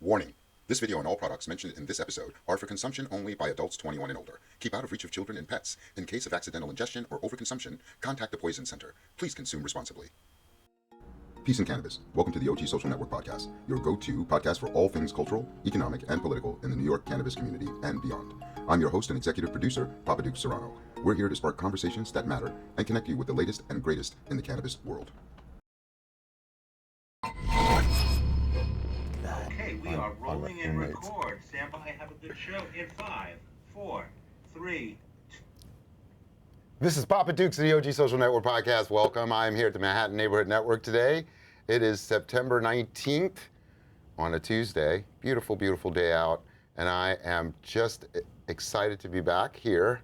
Warning. This video and all products mentioned in this episode are for consumption only by adults 21 and older. Keep out of reach of children and pets. In case of accidental ingestion or overconsumption, contact the Poison Center. Please consume responsibly. Peace and Cannabis. Welcome to the OG Social Network Podcast, your go-to podcast for all things cultural, economic, and political in the New York cannabis community and beyond. I'm your host and executive producer, Papa Duke Serrano. We're here to spark conversations that matter and connect you with the latest and greatest in the cannabis world. Okay, we are rolling in record. Stand by, have a good show in 5, 4, 3, 2. This is Papa Dukes of the OG Social Network Podcast. Welcome. I am here at the Manhattan Neighborhood Network today. It is September 19th on a Tuesday. Beautiful, beautiful day out. And I am just excited to be back here.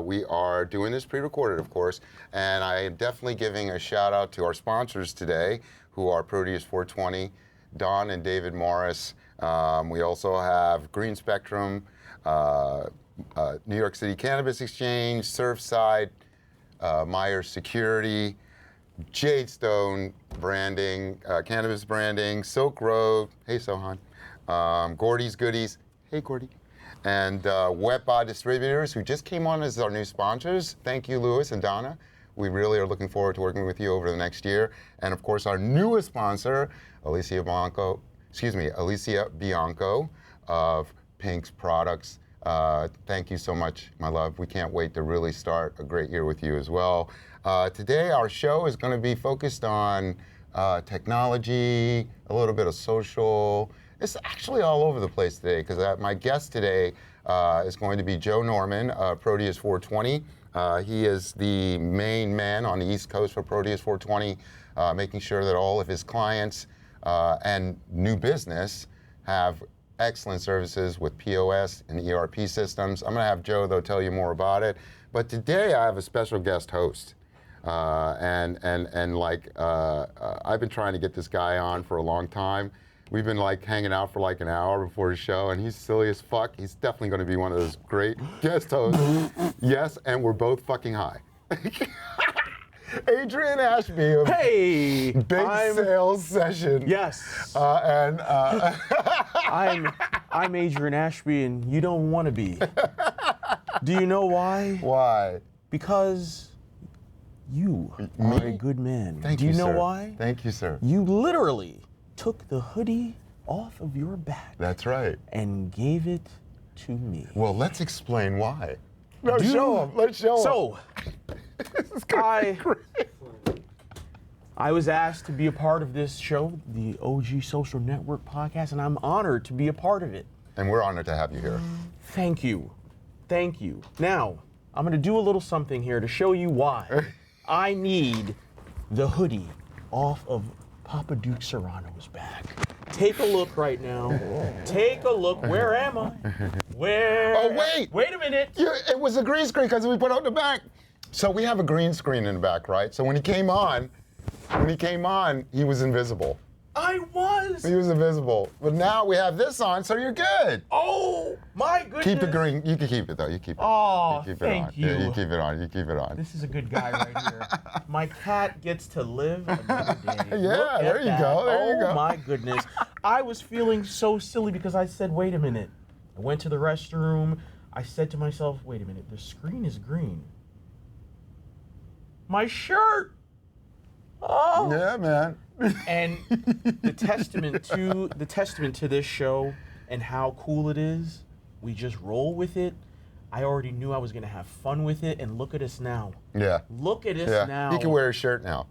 We are doing this pre-recorded, of course. And I am definitely giving a shout out to our sponsors today, who are Proteus 420, Don and David Morris. We also have Green Spectrum, New York City Cannabis Exchange, Surfside, Myers Security, Jadestone Branding, Cannabis Branding, Silk Road, hey Sohan, Gordy's Goodies, hey Gordy, and Wetbot Distributors, who just came on as our new sponsors. Thank you, Louis and Donna. We really are looking forward to working with you over the next year. And of course, our newest sponsor, Alicia Bianco of Pink's Products. Thank you so much, my love. We can't wait to really start a great year with you as well. Today, our show is going to be focused on technology, a little bit of social. It's actually all over the place today, because my guest today is going to be Joe Norman of Proteus 420. He is the main man on the East Coast for Proteus 420, making sure that all of his clients and new business have excellent services with POS and ERP systems. I'm going to have Joe, though, tell you more about it. But today I have a special guest host. I've been trying to get this guy on for a long time. We've been hanging out for an hour before the show, and he's silly as fuck. He's definitely going to be one of those great guest hosts. Yes, and we're both fucking high. Adrian Ashby of Big Sales Session. Yes. I'm Adrian Ashby, and you don't want to be. Do you know why? Why? Because you are a good man. Thank you, you, Do you know sir. why? Thank you, sir. You literally took the hoodie off of your back. That's right. And gave it to me. Well, let's explain why. No, show him. Let's show him. So, I was asked to be a part of this show, the OG Social Network Podcast, and I'm honored to be a part of it. And we're honored to have you here. Thank you. Thank you. Now, I'm going to do a little something here to show you why I need the hoodie off of Papa Duke Serrano's back. Take a look right now. Take a look. Where am I? Where? Oh, wait. Wait a minute. It was a green screen because we put out the back. So we have a green screen in the back, right? So when he came on, he was invisible. I was. He was invisible. But now we have this on, so you're good. Oh, my goodness. Keep the green. You can keep it, though. You keep it. Oh, you keep thank it on. you. Yeah, you keep it on. You keep it on. This is a good guy right here. My cat gets to live another day. Yeah, there you go. There you go. Oh, my goodness. I was feeling so silly because I said, wait a minute. I went to the restroom. I said to myself, wait a minute. The screen is green. My shirt. Oh. Yeah, man. And the testament to this show and how cool it is, we just roll with it. I already knew I was gonna have fun with it, and look at us now. Yeah. Look at us now. He can wear a shirt now.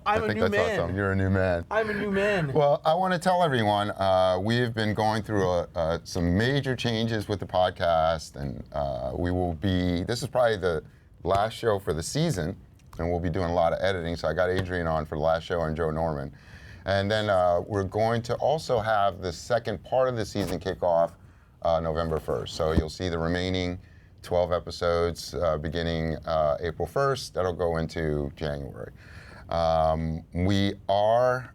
I think new that's man. awesome. You're a new man. I'm a new man. Well, I want to tell everyone, we've been going through some major changes with the podcast, and this is probably the last show for the season, and we'll be doing a lot of editing. So I got Adrian on for the last show and Joe Norman. And then we're going to also have the second part of the season kick off November 1st. So you'll see the remaining 12 episodes beginning April 1st. That'll go into January. We are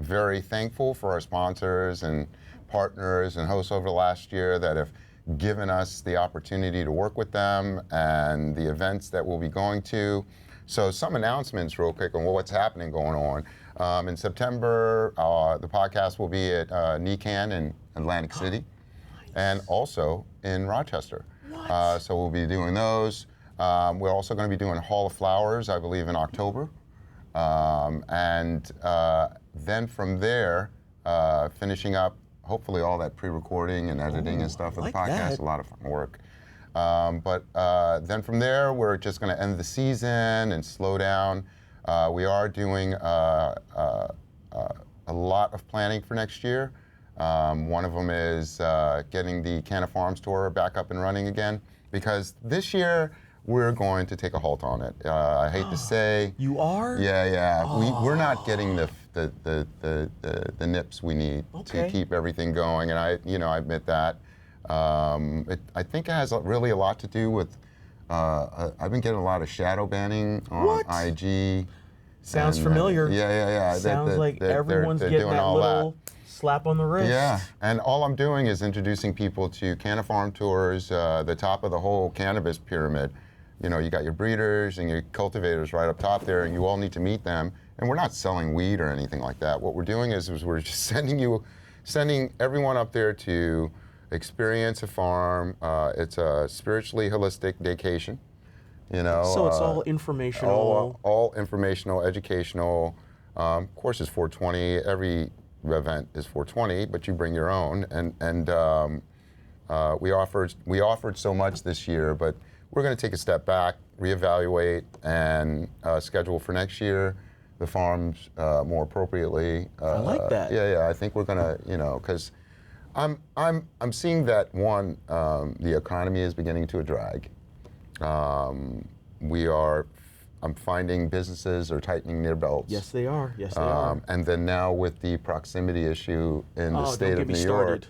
very thankful for our sponsors and partners and hosts over the last year that have given us the opportunity to work with them and the events that we'll be going to. So some announcements real quick on what's happening going on. In September, the podcast will be at NECANN in Atlantic City, and also in Rochester. So we'll be doing those. We're also going to be doing Hall of Flowers, I believe, in October. And then from there, finishing up, hopefully, all that pre-recording and editing and stuff for the podcast. that. A lot of fun work. But then from there, we're just going to end the season and slow down. We are doing a lot of planning for next year. One of them is getting the Canna Farms tour back up and running again, because this year we're going to take a halt on it. I hate to say. You are? Yeah. We're not getting the nips we need to keep everything going, and I admit that. I think it has really a lot to do with. I've been getting a lot of shadow banning on IG. Sounds familiar. Yeah. Sounds like everyone's they're getting doing that all little slap on the wrist. Yeah, and all I'm doing is introducing people to Canna Farm tours, the top of the whole cannabis pyramid. You know, you got your breeders and your cultivators right up top there, and you all need to meet them. And we're not selling weed or anything like that. What we're doing is we're just sending everyone up there to experience a farm. It's a spiritually holistic vacation. You know. So it's all informational. All informational, educational. Of course, it's 420. Every event is 420, but you bring your own. And we offered so much this year, but we're going to take a step back, reevaluate, and schedule for next year the farms more appropriately. I like that. Yeah. I think we're going to, because I'm seeing that the economy is beginning to drag. I'm finding businesses are tightening their belts. Yes, they are. Yes, they are. And then now with the proximity issue in the state of New York,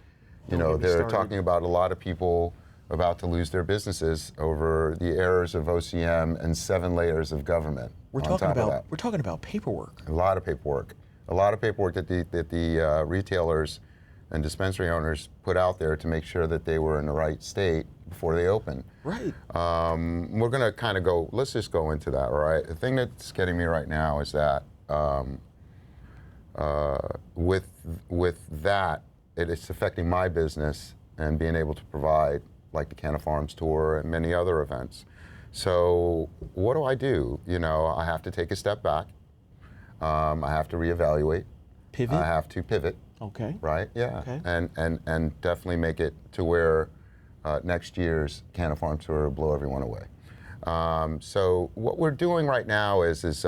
they're talking about a lot of people about to lose their businesses over the errors of OCM and 7 layers of government. We're talking about paperwork. A lot of paperwork. A lot of paperwork that the retailers and dispensary owners put out there to make sure that they were in the right state before they open. Right. We're going to let's just go into that, all right? The thing that's getting me right now is that with that, it's affecting my business and being able to provide, like the Canna Farms tour and many other events. So what do? I have to take a step back. I have to reevaluate. Pivot? I have to pivot. Okay. Right, yeah. Okay. And definitely make it to where next year's Canna Farm tour will blow everyone away. So what we're doing right now is just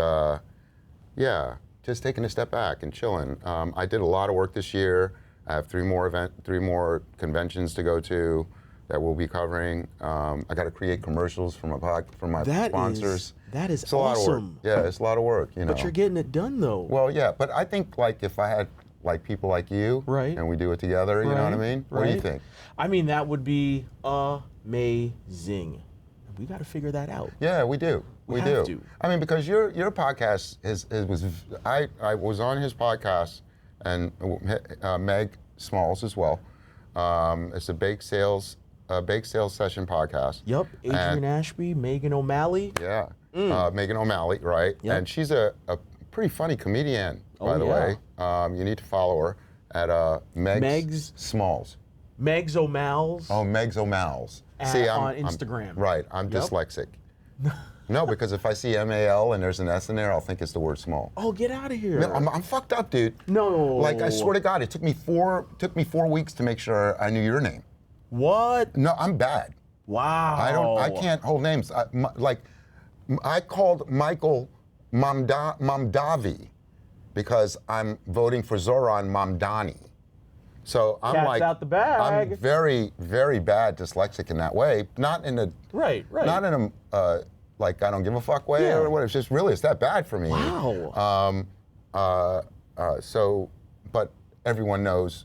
taking a step back and chilling. I did a lot of work this year. I have 3 more conventions to go to that we'll be covering. I got to create commercials for my sponsors. That is it's a lot of work. Yeah, it's a lot of work. But you're getting it done, though. Well, yeah, but I think if I had people like you, right, and we do it together, you know what I mean? What do you think? I mean, that would be amazing. We got to figure that out. Yeah, we do. We have do. to. I mean, because your podcast I was on his podcast, and Meg Smalls as well. It's a bake sales session podcast. Yep. Adrian Ashby, Megan O'Malley. Yeah. Megan O'Malley, right? Yep. And she's a pretty funny comedian, by the way. You need to follow her at Meg's Smalls. Meg's O'Malls. Oh, Meg's O'Malls. On Instagram. I'm dyslexic. No, because if I see M-A-L and there's an S in there, I'll think it's the word small. Oh, get out of here. No, I'm fucked up, dude. No. Like, I swear to God, it took me 4 weeks to make sure I knew your name. What? No, I'm bad. Wow. I can't hold names. I called Michael Mamdavi because I'm voting for Zoran Mamdani. So I'm Cat's out the bag. I'm very, very bad dyslexic in that way. Not in a right. Not in a I don't give a fuck way or whatever. It's just really it's that bad for me. Wow. But everyone knows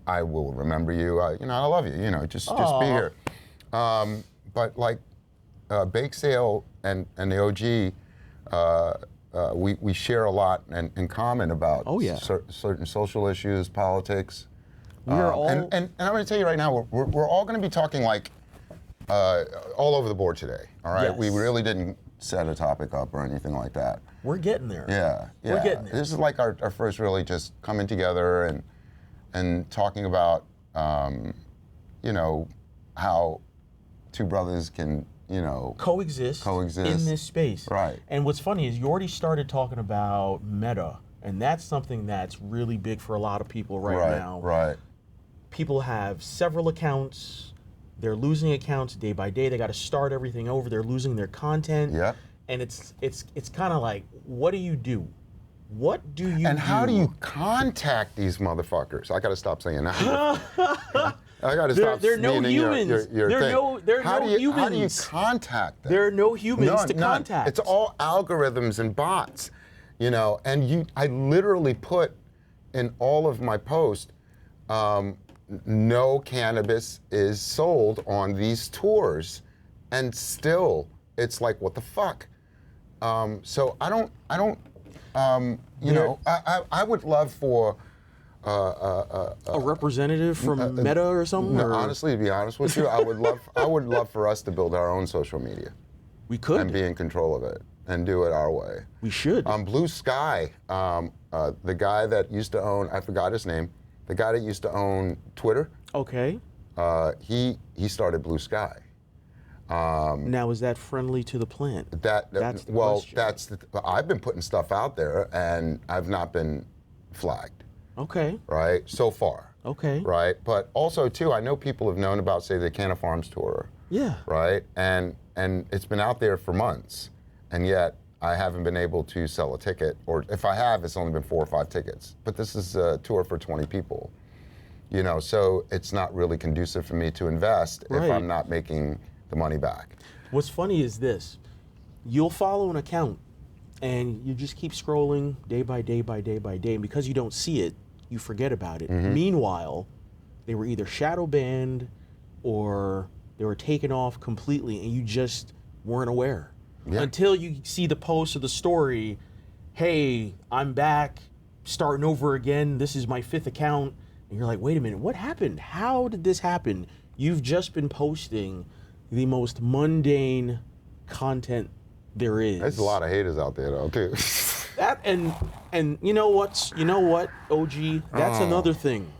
I will remember you. I love you. Just be here. But Bake Sale and the OG, we share a lot in common about certain social issues, politics. We're all and I'm going to tell you right now, we're all going to be talking all over the board today. All right, Yes. we really didn't set a topic up or anything like that. We're getting there. Yeah. We're getting there. This is like our first really just coming together and talking about, you know, how two brothers can, you know, coexist in this space. Right. And what's funny is you already started talking about Meta, and that's something that's really big for a lot of people right now. Right. People have several accounts. They're losing accounts day by day. They got to start everything over. They're losing their content. Yeah. And it's kind of like, what do you do? What do you And do? how do you contact these motherfuckers? I got to stop saying that. I got to stop. There are no humans. There are no humans. How do you contact them? There are no humans to none. contact. It's all algorithms and bots, you know. And I literally put in all of my posts, no cannabis is sold on these tours, and still it's like, what the fuck? So I don't. You know, I would love for. A representative from Meta or something? No, or? honestly, to be honest with you, I would love for us to build our own social media. We could. And be in control of it and do it our way. We should. Blue Sky, the guy that used to own, I forgot his name, the guy that used to own Twitter. Okay. He started Blue Sky. Now, is that friendly to the plant? That's the question. I've been putting stuff out there and I've not been flagged. Okay. Right, so far. Okay. Right, but also too, I know people have known about, say, the Canna Farms tour. Yeah. Right, and it's been out there for months, and yet I haven't been able to sell a ticket, or if I have, it's only been 4 or 5 tickets. But this is a tour for 20 people, you know, so it's not really conducive for me to invest if I'm not making the money back. What's funny is this: you'll follow an account, and you just keep scrolling day by day by day by day, and because you don't see it, you forget about it. Mm-hmm. Meanwhile, they were either shadow banned or they were taken off completely, and you just weren't aware. Yeah. Until you see the post or the story, hey, I'm back, starting over again, this is my 5th account, and you're like, wait a minute, what happened? How did this happen? You've just been posting the most mundane content there is. There's a lot of haters out there though, too. That and you know what, OG? That's another thing.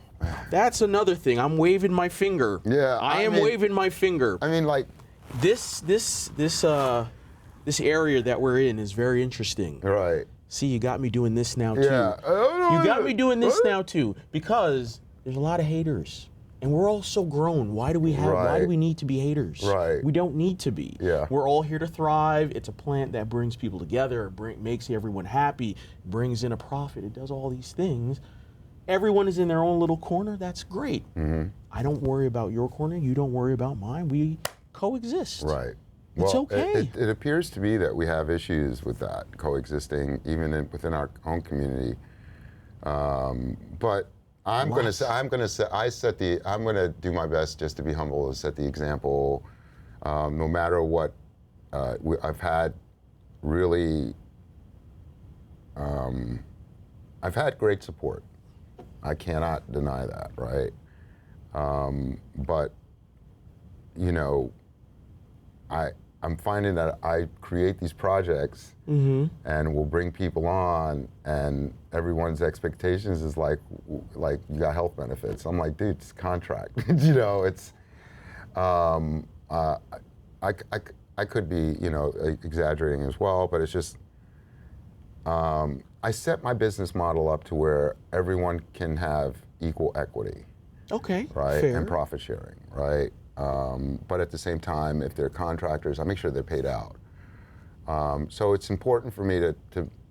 That's another thing. I'm waving my finger. Yeah, I am waving my finger. I mean, like this area that we're in is very interesting. Right. See, you got me doing this now too. Yeah. You got me doing this now too because there's a lot of haters. And we're all so grown. Why do we need to be haters? Right. We don't need to be. Yeah. We're all here to thrive. It's a plant that brings people together, makes everyone happy, brings in a profit. It does all these things. Everyone is in their own little corner. That's great. Mm-hmm. I don't worry about your corner. You don't worry about mine. We coexist. Right. It's okay. It appears to be that we have issues with that coexisting, even within our own community. But I'm going to do my best just to be humble and set the example. No matter what, I've had really, I've had great support. I cannot deny that, right? But, you know, I'm finding that I create these projects and will bring people on, and everyone's expectations is like you got health benefits. I'm like, dude, it's a contract. You know, it's I could be, you know, exaggerating as well, but it's just I set my business model up to where everyone can have equal equity. Okay. Right. Fair. And profit sharing. Right. But at the same time, if they're contractors, I make sure they're paid out. So it's important for me to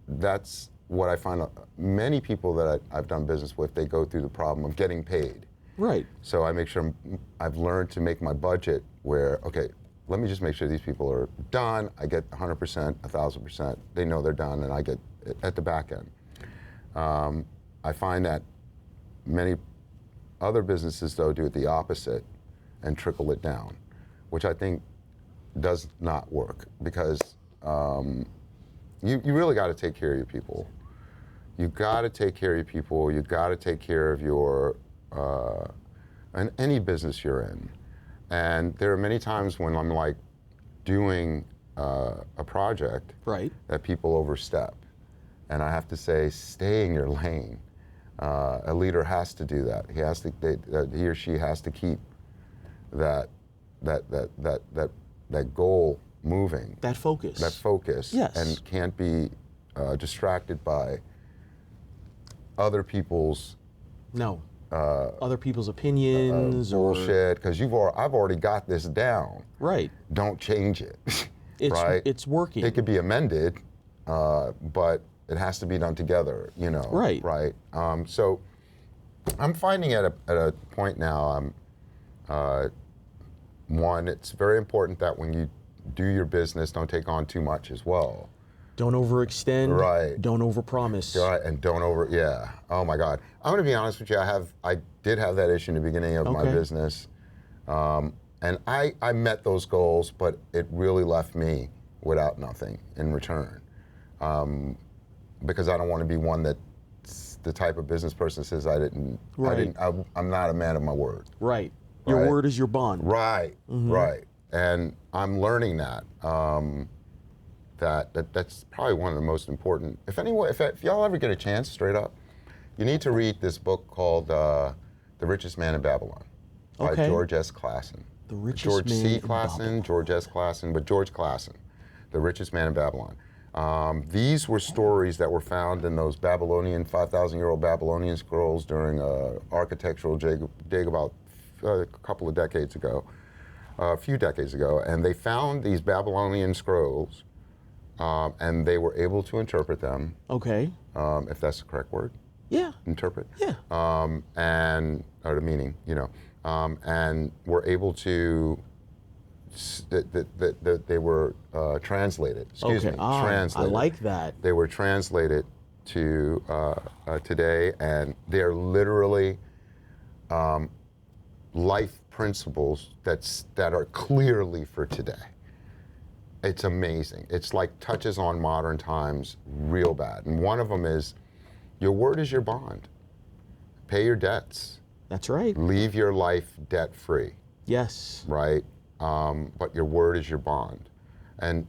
that's what I find many people that I've done business with, they go through the problem of getting paid. Right. So I make sure I've learned to make my budget where, okay, let me just make sure these people are done. I get 100%, 1,000%. They know they're done, and I get it at the back end. I find that many other businesses, though, do it the opposite and trickle it down, which I think does not work, because you really got to take care of your people. You got to take care of your people. You got to take care of your in any business you're in. And there are many times when I'm like doing a project Right. that people overstep. And I have to say, stay in your lane. A leader has to do that. He or she has to keep that goal moving. That focus. That focus. Yes. And can't be distracted by other people's other people's opinions bullshit. Because I've already got this down. Right. Don't change it. Right. It's working. It could be amended, but it has to be done together. Right. Right. So I'm finding at a point now. One, it's very important that when you do your business, don't take on too much as well. Don't overextend. Right. Don't overpromise. Right, and yeah. Oh my God. I'm gonna be honest with you, I did have that issue in the beginning of my business. And I met those goals, but it really left me without nothing in return. Because I don't want to be one that's the type of business person says I'm not a man of my word. Right. Your word is your bond. Right, right. And I'm learning that. That's probably one of the most important. If y'all ever get a chance, straight up, you need to read this book called The Richest Man in Babylon by George S. Clason. The Richest George Man C. in Clason, Babylon. George S. Clason, but George Clason, The Richest Man in Babylon. These were stories that were found in those 5,000-year-old Babylonian scrolls during architectural dig about a couple of decades ago, a few decades ago, and they found these Babylonian scrolls, and they were able to interpret them. Okay. If that's the correct word. Yeah. Interpret. Yeah. Or the meaning, and were able to. That they were translated. Excuse me. Translated. I like that. They were translated to today, and they're literally life principles that are clearly for today. It's amazing. It's like touches on modern times real bad. And one of them is, your word is your bond. Pay your debts. That's right. Leave your life debt free. Yes. Right. But your word is your bond, and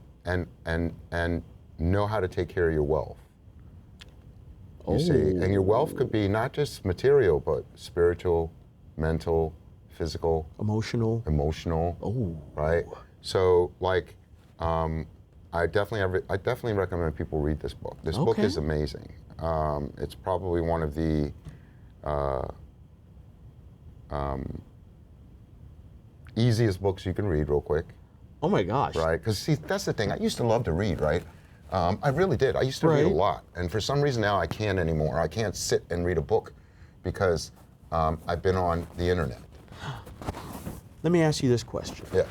know how to take care of your wealth. You see, and your wealth could be not just material, but spiritual, mental, physical, emotional. Oh, right. So, like, I definitely recommend people read this book. This book is amazing. It's probably one of the easiest books you can read real quick. Oh my gosh. Right, because see, that's the thing. I used to love to read, right? I really did. I used to read a lot. And for some reason now I can't anymore. I can't sit and read a book because I've been on the internet. Let me ask you this question. Yeah.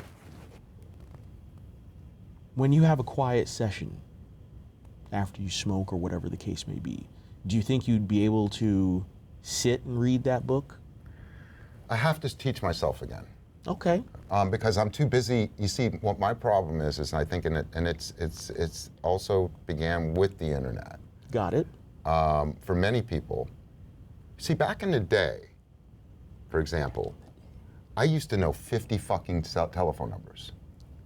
When you have a quiet session after you smoke or whatever the case may be, do you think you'd be able to sit and read that book? I have to teach myself again. Okay. Because I'm too busy. You see, what my problem is I think, it's also began with the internet. Got it. For many people, see, back in the day, for example, I used to know 50 fucking telephone numbers.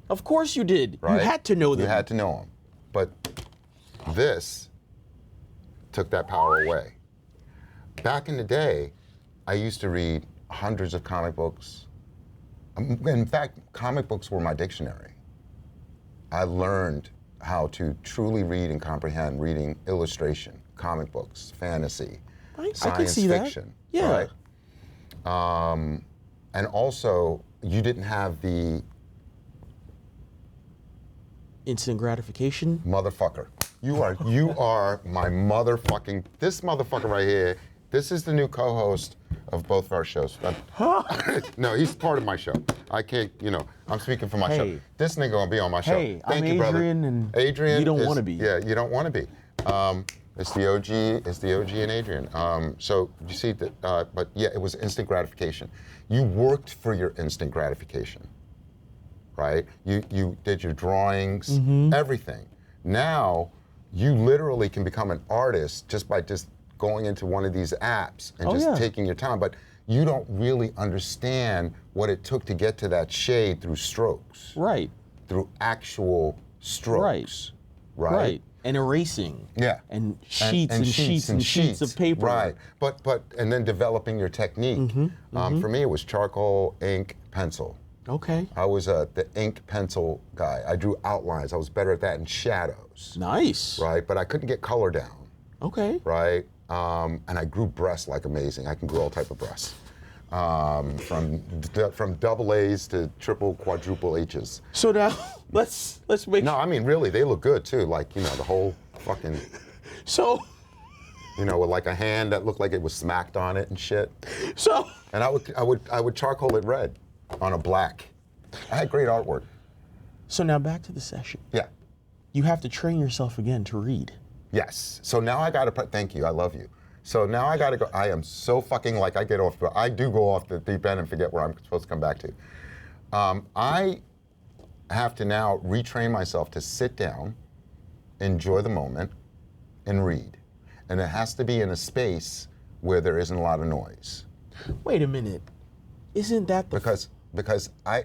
Of course you did. Right? You had to know them. You had to know them. But this took that power away. Back in the day, I used to read hundreds of comic books. In fact, comic books were my dictionary. I learned how to truly read and comprehend reading illustration, comic books, fantasy, science fiction. Yeah. Right? And also, you didn't have the instant gratification. Motherfucker. You are my motherfucking, this motherfucker right here. This is the new co-host of both of our shows. No, he's part of my show. I can't, I'm speaking for my show. This nigga gonna be on my show. Hey, Thank I'm you, brother. Adrian, and Adrian you don't want to be. Yeah, you don't want to be. It's the OG and Adrian. So you see that, but yeah, it was instant gratification. You worked for your instant gratification, right? You did your drawings, everything. Now, you literally can become an artist just by going into one of these apps and taking your time, but you don't really understand what it took to get to that shade through strokes. Right. Through actual strokes. Right. Right. And erasing. Yeah. And sheets and sheets of paper. Right. But and then developing your technique. For me, it was charcoal, ink, pencil. Okay. I was the ink pencil guy. I drew outlines. I was better at that and shadows. Nice. Right. But I couldn't get color down. Okay. Right. And I grew breasts like amazing. I can grow all type of breasts. From double A's to triple, quadruple H's. So now let's make. No, I mean really, they look good too. Like the whole fucking. So. With like a hand that looked like it was smacked on it and shit. So. And I would charcoal it red on a black. I had great artwork. So now back to the session. Yeah. You have to train yourself again to read. Yes. So now I gotta. Thank you. I love you. So now I gotta go. I am so fucking I get off. I do go off the deep end and forget where I'm supposed to come back to. I have to now retrain myself to sit down, enjoy the moment, and read. And it has to be in a space where there isn't a lot of noise. Wait a minute. Isn't that the... Because I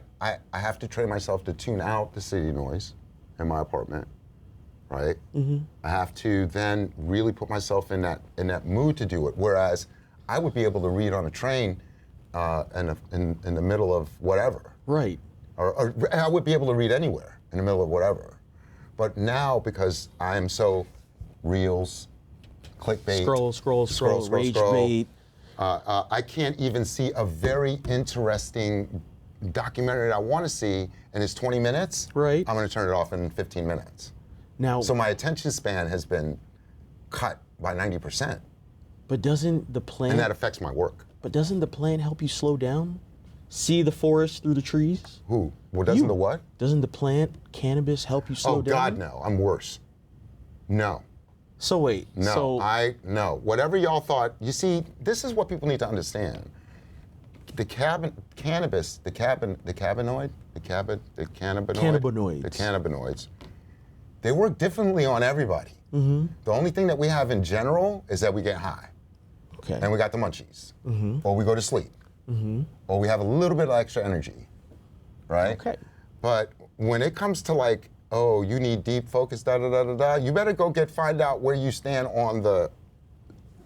have to train myself to tune out the city noise in my apartment, right? I have to then really put myself in that mood to do it. Whereas I would be able to read on a train in the middle of whatever. Right. Or I would be able to read anywhere in the middle of whatever. But now, because I am so reels, clickbait, Scroll, rage bait. I can't even see a very interesting documentary that I want to see, and it's 20 minutes. Right. I'm going to turn it off in 15 minutes. Now. So my attention span has been cut by 90%. But doesn't the plant... And that affects my work. But doesn't the plant help you slow down? See the forest through the trees? Who? Well, doesn't the what? Doesn't the plant, cannabis, help you slow down? Oh, God, no. I'm worse. No. So wait. No, no. Whatever y'all thought, you see, this is what people need to understand. The cannabis, the cannabinoids, they work differently on everybody. The only thing that we have in general is that we get high. Okay. And we got the munchies. Or we go to sleep. Or we have a little bit of extra energy, right? Okay. But when it comes to like, oh, you need deep focus, you better go find out where you stand on the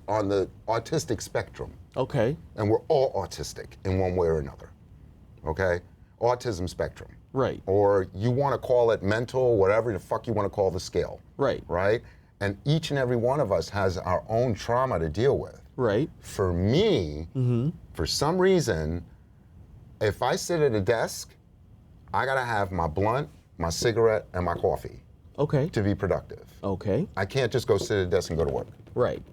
autistic spectrum. Okay. And we're all autistic in one way or another, okay? Autism spectrum. Right. Or you want to call it mental, whatever the fuck you want to call the scale. Right. Right? And each and every one of us has our own trauma to deal with. Right. For me, for some reason, if I sit at a desk, I gotta have my blunt, my cigarette, and my coffee. Okay. To be productive. Okay. I can't just go sit at a desk and go to work. Right.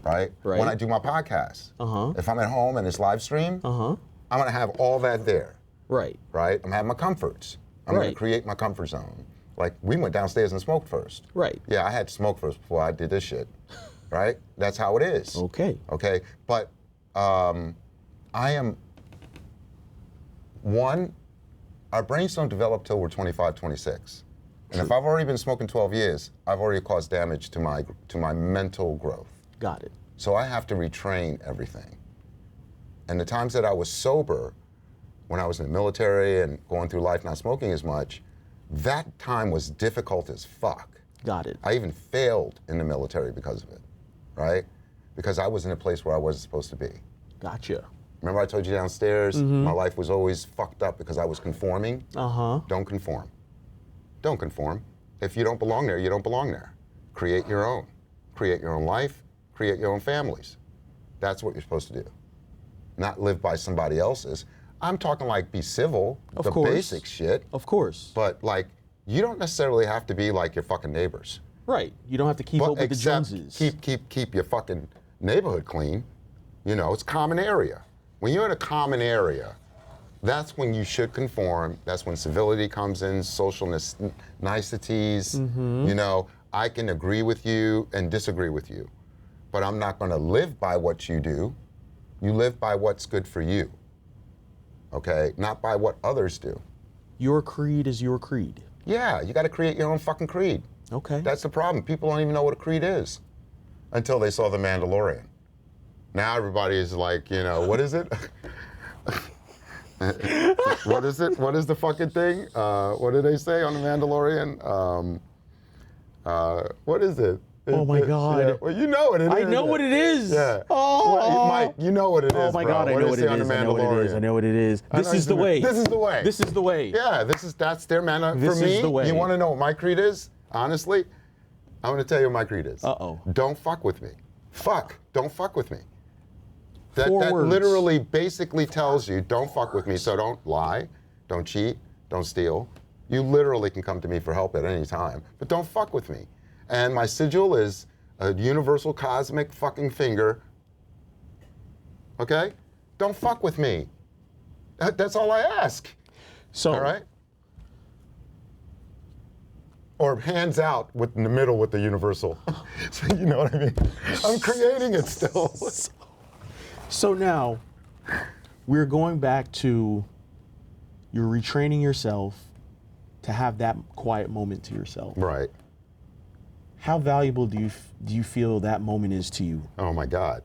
Right? Right. When I do my podcast, if I'm at home and it's live stream, I'm gonna have all that there. Right. Right? I'm gonna have my comforts. I'm gonna create my comfort zone. Like, we went downstairs and smoked first. Right. Yeah, I had to smoke first before I did this shit. Right? That's how it is. Okay. Okay? But I am, one, our brains don't develop till we're 25, 26. And if I've already been smoking 12 years, I've already caused damage to my mental growth. Got it. So I have to retrain everything. And the times that I was sober, when I was in the military and going through life not smoking as much, that time was difficult as fuck. Got it. I even failed in the military because of it, right? Because I was in a place where I wasn't supposed to be. Gotcha. Remember I told you downstairs, my life was always fucked up because I was conforming? Don't conform. Don't conform. If you don't belong there, you don't belong there. Create your own. Create your own life, create your own families. That's what you're supposed to do. Not live by somebody else's. I'm talking like be civil, of course. Basic shit. Of course. But like, you don't necessarily have to be like your fucking neighbors. Right. You don't have to keep up with the Joneses. Keep your fucking neighborhood clean. You know, it's common area. When you're in a common area, that's when you should conform. That's when civility comes in, social niceties. You know, I can agree with you and disagree with you, but I'm not gonna live by what you do. You live by what's good for you, okay? Not by what others do. Your creed is your creed. Yeah, you gotta create your own fucking creed. Okay. That's the problem. People don't even know what a creed is until they saw The Mandalorian. Now everybody is like, you know, what is it? What is it? What is the fucking thing? What did they say on The Mandalorian? What is it? Oh my God. Yeah, well, you know what it is. I know what it is. Yeah. Oh. Well, Mike, you know what it is, Oh my bro. God, I know what it is. I know what it is. I know what it is. This is the way. This is the way. This is the way. Yeah, that's their manner. This For me, is the way. you want to know what my creed is? Honestly, I'm going to tell you what my creed is. Uh-oh. Don't fuck with me. Don't fuck with me. That words. literally basically tells you, don't fuck with me. So don't lie, don't cheat, don't steal. You literally can come to me for help at any time, but don't fuck with me. And my sigil is a universal cosmic fucking finger. Okay? Don't fuck with me. That's all I ask. So, All right? Or hands out in the middle with the universal. So you know what I mean? I'm creating it still. So now, we're going back to you're retraining yourself to have that quiet moment to yourself. Right. How valuable do you feel that moment is to you? Oh my God.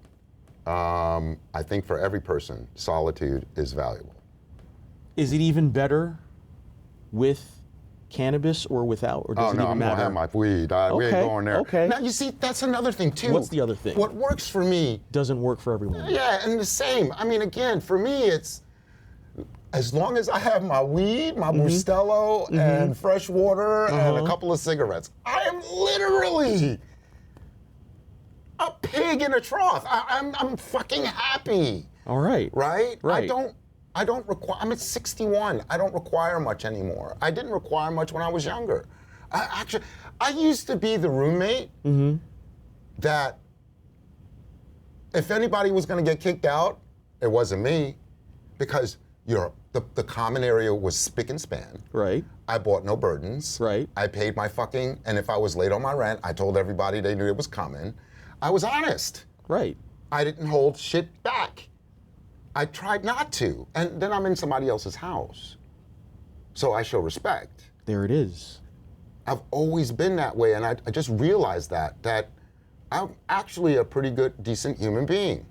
I think for every person, solitude is valuable. Is it even better with cannabis or without, or does it even I'm matter? gonna have my weed. We ain't going there. Okay. Now you see, that's another thing too. What's the other thing? What works for me? Doesn't work for everyone. Yeah, and the same. I mean, again, for me, it's as long as I have my weed, my Bustelo, and fresh water, and a couple of cigarettes, I am literally a pig in a trough. I'm fucking happy. All right. Right? Right. I don't require, I'm at 61. I don't require much anymore. I didn't require much when I was younger. I used to be the roommate that if anybody was gonna get kicked out, it wasn't me, because the common area was spick and span. Right. I bought no burdens. Right. I paid my fucking, and if I was late on my rent, I told everybody they knew it was coming. I was honest. Right. I didn't hold shit back. I tried not to. And then I'm in somebody else's house. So I show respect. There it is. I've always been that way, and I just realized that I'm actually a pretty good, decent human being.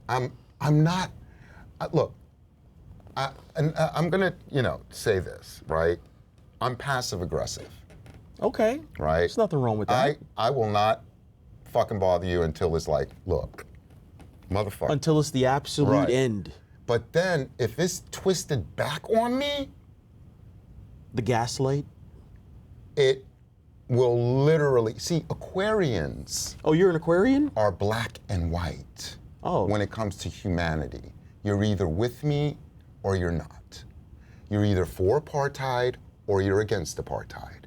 I'm not, look, I'm gonna, say this, right? I'm passive aggressive. Okay. Right? There's nothing wrong with that. I will not fucking bother you until it's like, look, motherfucker. Until it's the absolute Right. end. But then, if it's twisted back on me, The gaslight. it will literally, see, Aquarians Oh, you're an Aquarian? are black and white Oh. when it comes to humanity. You're either with me or you're not. You're either for apartheid or you're against apartheid.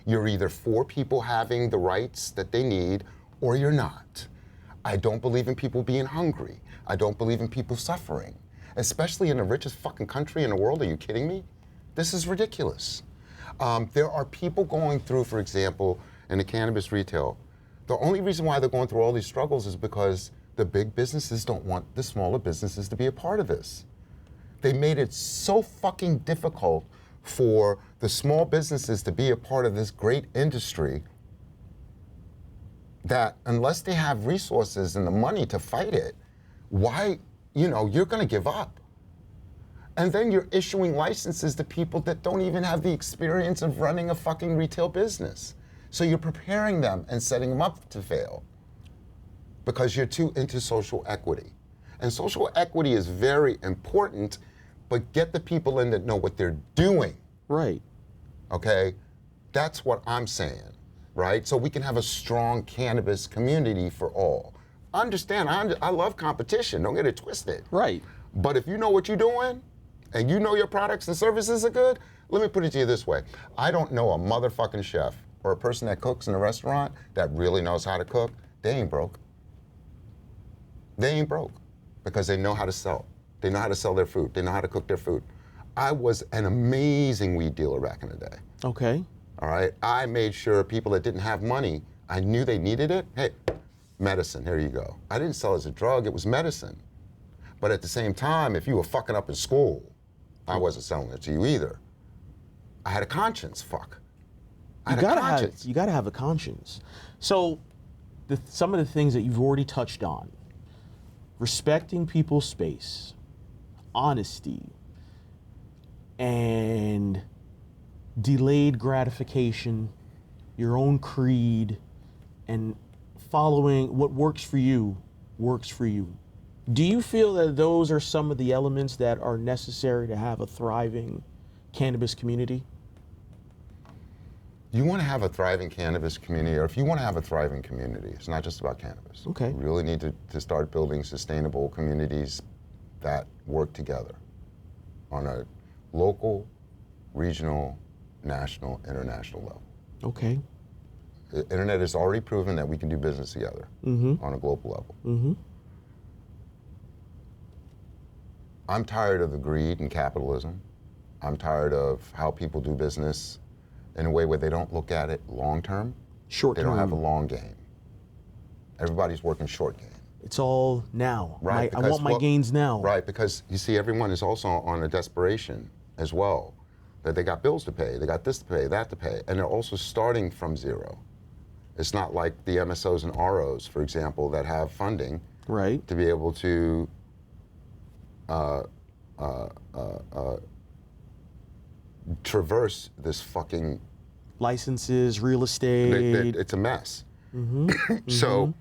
You're either for people having the rights that they need or you're not. I don't believe in people being hungry. I don't believe in people suffering, especially in the richest fucking country in the world. Are you kidding me? This is ridiculous. There are people going through, for example, in the cannabis retail. The only reason why they're going through all these struggles is because the big businesses don't want the smaller businesses to be a part of this. They made it so fucking difficult for the small businesses to be a part of this great industry that unless they have resources and the money to fight it, why, you're gonna give up. And then you're issuing licenses to people that don't even have the experience of running a fucking retail business. So you're preparing them and setting them up to fail because you're too into social equity. And social equity is very important, but get the people in that know what they're doing. Right. Okay? That's what I'm saying, right? So we can have a strong cannabis community for all. Understand, I love competition, don't get it twisted. Right. But if you know what you're doing, and you know your products and services are good, let me put it to you this way. I don't know a motherfucking chef or a person that cooks in a restaurant that really knows how to cook. They ain't broke. They ain't broke because they know how to sell. They know how to sell their food. They know how to cook their food. I was an amazing weed dealer back in the day. Okay. All right? I made sure people that didn't have money, I knew they needed it. Hey, medicine, here you go. I didn't sell it as a drug, it was medicine. But at the same time, if you were fucking up in school, I wasn't selling it to you either. I had a conscience, fuck. I had a conscience. You gotta have a conscience. So, some of the things that you've already touched on: respecting people's space, honesty, and delayed gratification, your own creed, and following what works for you works for you. Do you feel that those are some of the elements that are necessary to have a thriving cannabis community? You want to have a thriving cannabis community, or if you want to have a thriving community, it's not just about cannabis. Okay. You really need to start building sustainable communities that work together on a local, regional, national, international level. Okay. The internet has already proven that we can do business together on a global level. I'm tired of the greed and capitalism. I'm tired of how people do business in a way where they don't look at it long term. Short term. They don't have a long game. Everybody's working short game. It's all now. Right. I want my gains now. Right, because you see, everyone is also on a desperation as well. That they got bills to pay, they got this to pay, that to pay, and they're also starting from zero. It's not like the MSOs and ROs, for example, that have funding Right. to be able to traverse this fucking Licenses, real estate. it's a mess. So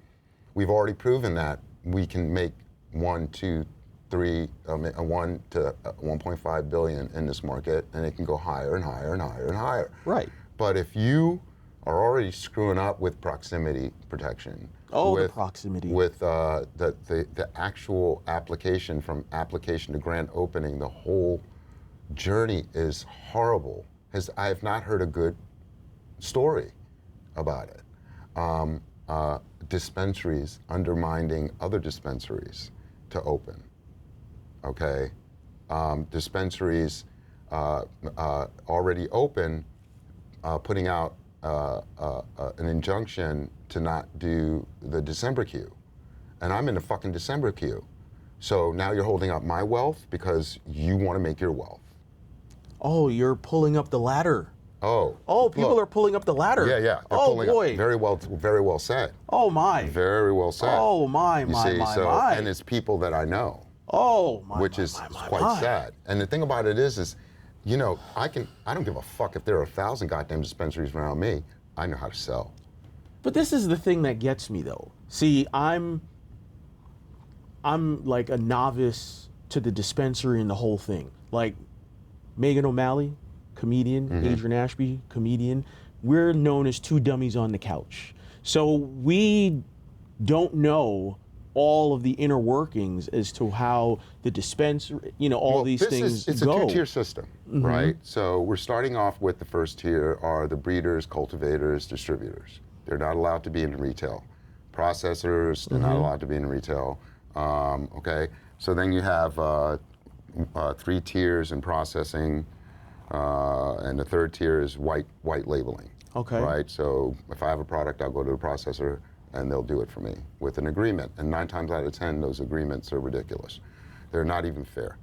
we've already proven that we can make 1, 2, 3, 1 to 1.5 billion in this market, and it can go higher and higher and higher and higher. Right. But if you are already screwing up with proximity protection, Oh, with, the proximity. with the actual application, from application to grand opening, the whole journey is horrible. I have not heard a good story about it. Dispensaries undermining other dispensaries to open. Okay, dispensaries already open, putting out an injunction to not do the December queue, and I'm in the fucking December queue. So now you're holding up my wealth because you want to make your wealth. Oh, you're pulling up the ladder. Oh. Oh, people look. are pulling up the ladder. Yeah, yeah. They're Oh pulling boy. Up. Very well said. Oh my. Very well said. Oh my, You my, see, my, so, my. and it's people that I know, Oh my. which my, is my, my, quite my. sad. And the thing about it is, you know, I don't give a fuck if there are 1,000 goddamn dispensaries around me. I know how to sell. But this is the thing that gets me though. See, I'm like a novice to the dispensary and the whole thing. Like Megan O'Malley, comedian, Adrian Ashby, comedian. We're known as two dummies on the couch. So we don't know all of the inner workings as to how the dispensary, you know, all these things It's go. a two-tier system, right? So we're starting off with the first tier are the breeders, cultivators, distributors. They're not allowed to be in retail. Processors, they're not allowed to be in retail. Okay, so then you have 3 tiers in processing, and the third tier is white labeling. Okay. Right. So if I have a product, I'll go to the processor, and they'll do it for me with an agreement. And 9 times out of 10, those agreements are ridiculous. They're not even fair.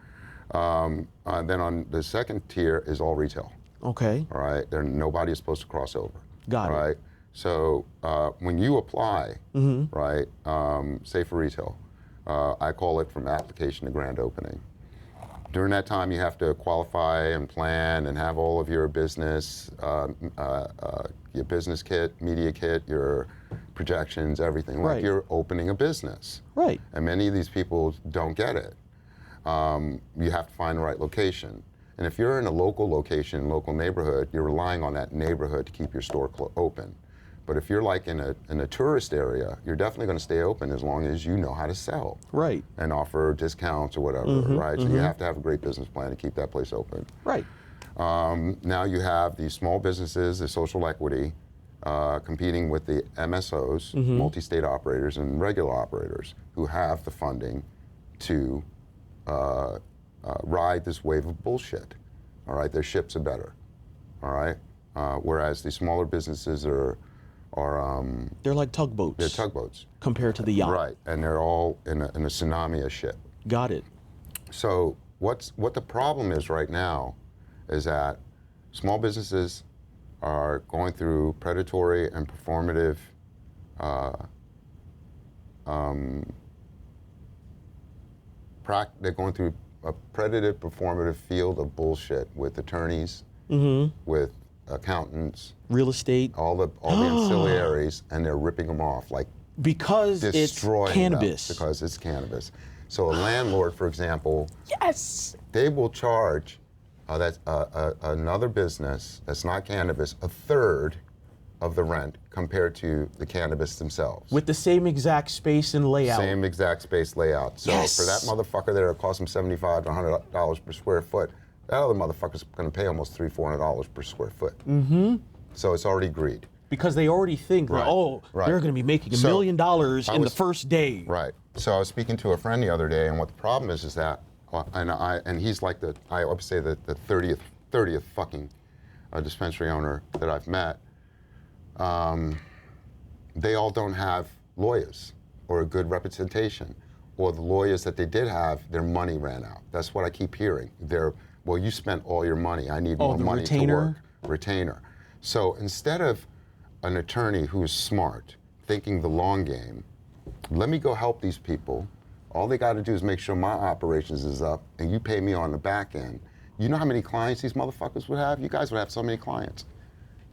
Then on the second tier is all retail. Okay. All right. Nobody is supposed to cross over. Got it. Right. So when you apply, right, say for retail, I call it from application to grand opening. During that time, you have to qualify and plan and have all of your business kit, media kit, your projections, everything. Right. Like you're opening a business. Right. And many of these people don't get it. You have to find the right location. And if you're in a local location, local neighborhood, you're relying on that neighborhood to keep your store open. But if you're like in a tourist area, you're definitely going to stay open as long as you know how to sell. Right. And offer discounts or whatever, right? So you have to have a great business plan to keep that place open. Right. Now you have these small businesses, the social equity, competing with the MSOs, multi-state operators, and regular operators who have the funding to ride this wave of bullshit. All right, their ships are better. All right, whereas the smaller businesses are They're like tugboats. they're tugboats. compared to the yacht. Right, and they're all in a tsunami of shit. Got it. So what the problem is right now is that small businesses are going through predatory and performative they're going through predative performative field of bullshit with attorneys, with accountants, real estate, all the ancillaries, and they're ripping them off, like because it's destroying cannabis. them because it's cannabis. So a landlord, for example, Yes. they will charge another business that's not cannabis a third of the rent compared to the cannabis themselves. With the same exact space and layout. Same exact space layout. So Yes. for that motherfucker there, it costs him $75 to $100 per square foot. That other motherfucker's going to pay almost $300-400 per square foot. So it's already greed. Because they already think, Right, that, oh, right. they're going to be making $1 So, million in the first day. Right. So I was speaking to a friend the other day, and what the problem is that, and he's like I would say the 30th fucking dispensary owner that I've met. They all don't have lawyers or a good representation, or the lawyers that they did have, their money ran out. That's what I keep hearing. Well, you spent all your money. I need more the money retainer? to work. Retainer. So instead of an attorney who is smart, thinking the long game, let me go help these people. All they got to do is make sure my operations is up, and you pay me on the back end. You know how many clients these motherfuckers would have? You guys would have so many clients.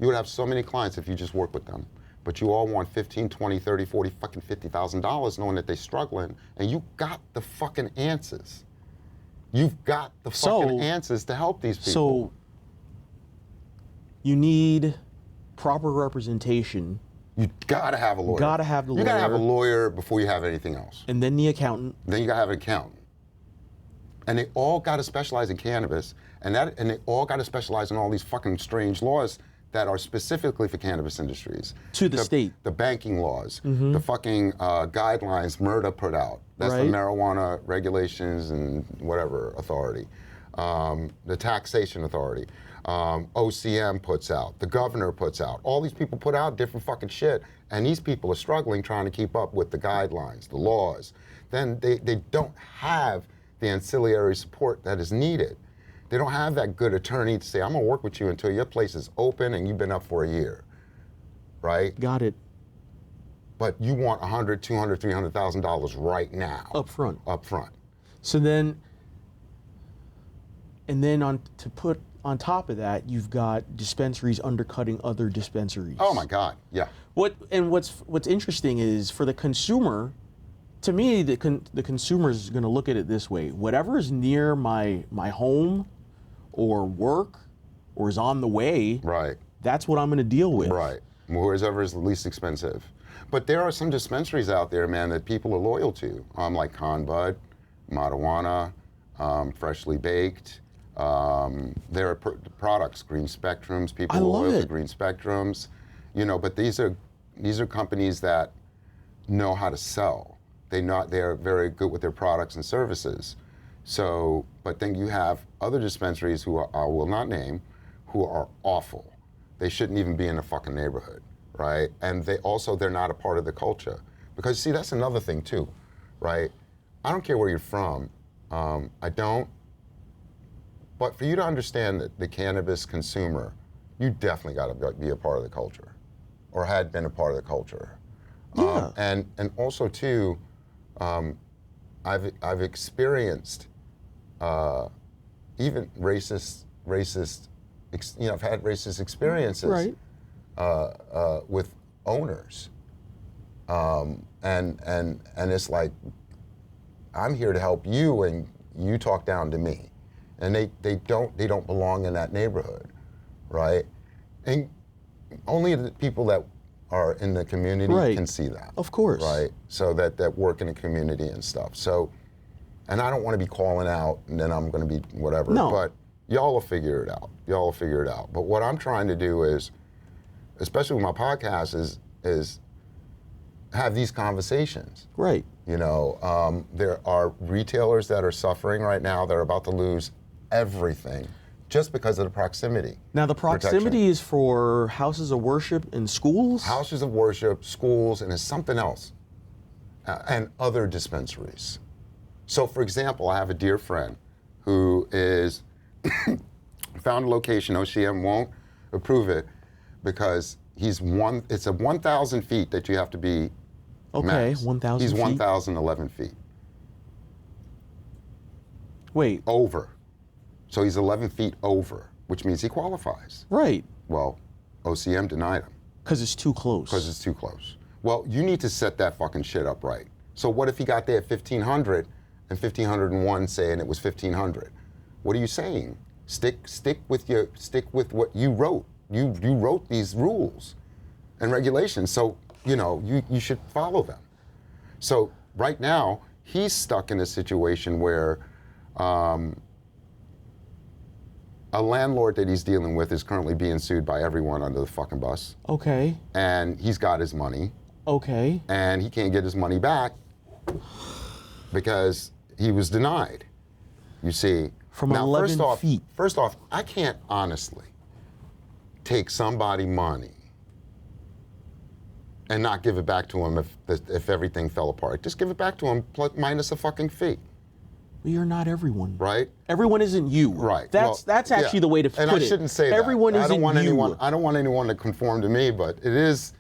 You would have so many clients if you just work with them. But you all want 15, 20, 30, 40, fucking $50,000 knowing that they're struggling, and you got the fucking answers. You've got the fucking answers to help these people. So you need proper representation. You gotta have a lawyer. Gotta have the You gotta have a lawyer. lawyer before you have anything else. And then the accountant. Then you gotta have an accountant. And they all gotta specialize in cannabis, and they all gotta specialize in all these fucking strange laws that are specifically for cannabis industries. To the state. The banking laws, the fucking guidelines MRTA put out. That's the Right. Marijuana Regulations and whatever authority. The taxation authority. OCM puts out, the governor puts out. All these people put out different fucking shit, and these people are struggling trying to keep up with the guidelines, the laws. Then they don't have the ancillary support that is needed. They don't have that good attorney to say, I'm gonna work with you until your place is open and you've been up for a year, right? Got it. But you want $100,000, $200,000, $300,000 right now. Up front. Up front. So then, to put on top of that, you've got dispensaries undercutting other dispensaries. Oh my God, yeah. What's interesting is for the consumer, to me, the consumer is going to look at it this way: whatever is near my home, or work, or is on the way, Right. that's what I'm going to deal with. Right. Whoever is the least expensive. But there are some dispensaries out there, man, that people are loyal to, like CANNABIS, Marijuana, Freshly Baked. There are products, Green Spectrums. People I are love loyal to it. Green Spectrums. But these are companies that know how to sell. They are very good with their products and services. So, but then you have other dispensaries who I will not name, who are awful. They shouldn't even be in the fucking neighborhood, right? And they're not a part of the culture. Because see, that's another thing too, right? I don't care where you're from. I don't. But for you to understand that the cannabis consumer, you definitely got to be a part of the culture, or had been a part of the culture. Yeah. And also too, I've experienced even racist. I've had racist experiences Right. with owners, and it's like, I'm here to help you, and you talk down to me, and they don't belong in that neighborhood, right? And only the people that are in the community Right. can see that. Of course. Right? So that work in the community and stuff. So, and I don't want to be calling out and then I'm going to be whatever. No. But y'all will figure it out. Y'all will figure it out. But what I'm trying to do is, especially with my podcast, is have these conversations. Right. There are retailers that are suffering right now. They're about to lose everything just because of the proximity. Now, the proximity is for houses of worship and schools? Houses of worship, schools, and there's something else, and other dispensaries. So, for example, I have a dear friend who is found a location. OCM won't approve it because it's a 1,000 feet that you have to be. Okay, max. 1,000 He's feet. 1,011 feet. Wait. Over. So he's 11 feet over, which means he qualifies. Right. Well, OCM denied him. Because it's too close. Because it's too close. Well, you need to set that fucking shit up right. So what if he got there at 1,500 and 1,501 saying it was 1,500? What are you saying? Stick with what you wrote. You wrote these rules and regulations, so you should follow them. So right now he's stuck in a situation where a landlord that he's dealing with is currently being sued by everyone under the fucking bus. Okay. And he's got his money. Okay. And he can't get his money back because he was denied. You see. From now, 11 feet. First off, I can't honestly take somebody money and not give it back to him if everything fell apart. Just give it back to him minus a fucking fee. Well, you're not everyone. Right? Everyone isn't you. Right. That's actually the way to put it. And I shouldn't say that. Everyone isn't you. I don't want anyone to conform to me, but it is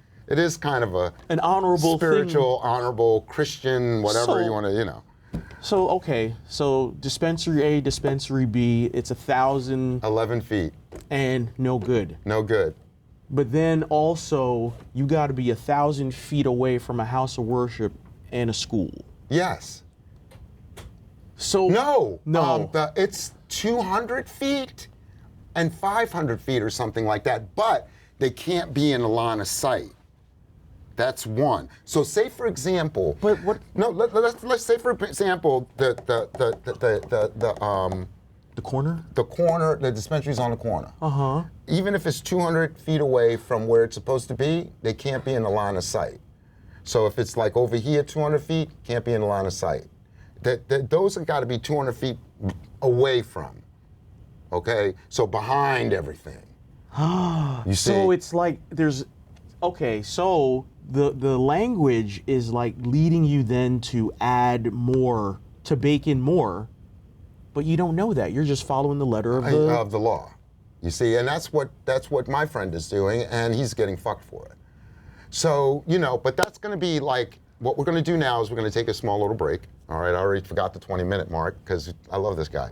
kind of an honorable spiritual, thing. Honorable Christian, whatever you want to, So, okay, so dispensary A, dispensary B, it's 1,000. 11 feet. And no good. No good. But then also, you got to be 1,000 feet away from a house of worship and a school. Yes. So No. No. It's 200 feet and 500 feet or something like that, but they can't be in a line of sight. That's one. So say for example. But what? No, let's say for example the corner. The dispensary's on the corner. Even if it's 200 feet away from where it's supposed to be, they can't be in the line of sight. So if it's like over here, 200 feet, can't be in the line of sight. Those have got to be 200 feet away from. Okay, so behind everything. You see? So it's like there's. Okay, so the language is like leading you then to add more, to bake in more, but you don't know that. You're just following the letter of the law. You see, and that's what my friend is doing, and he's getting fucked for it. So, but that's going to be like, what we're going to do now is we're going to take a small little break. All right, I already forgot the 20-minute mark because I love this guy.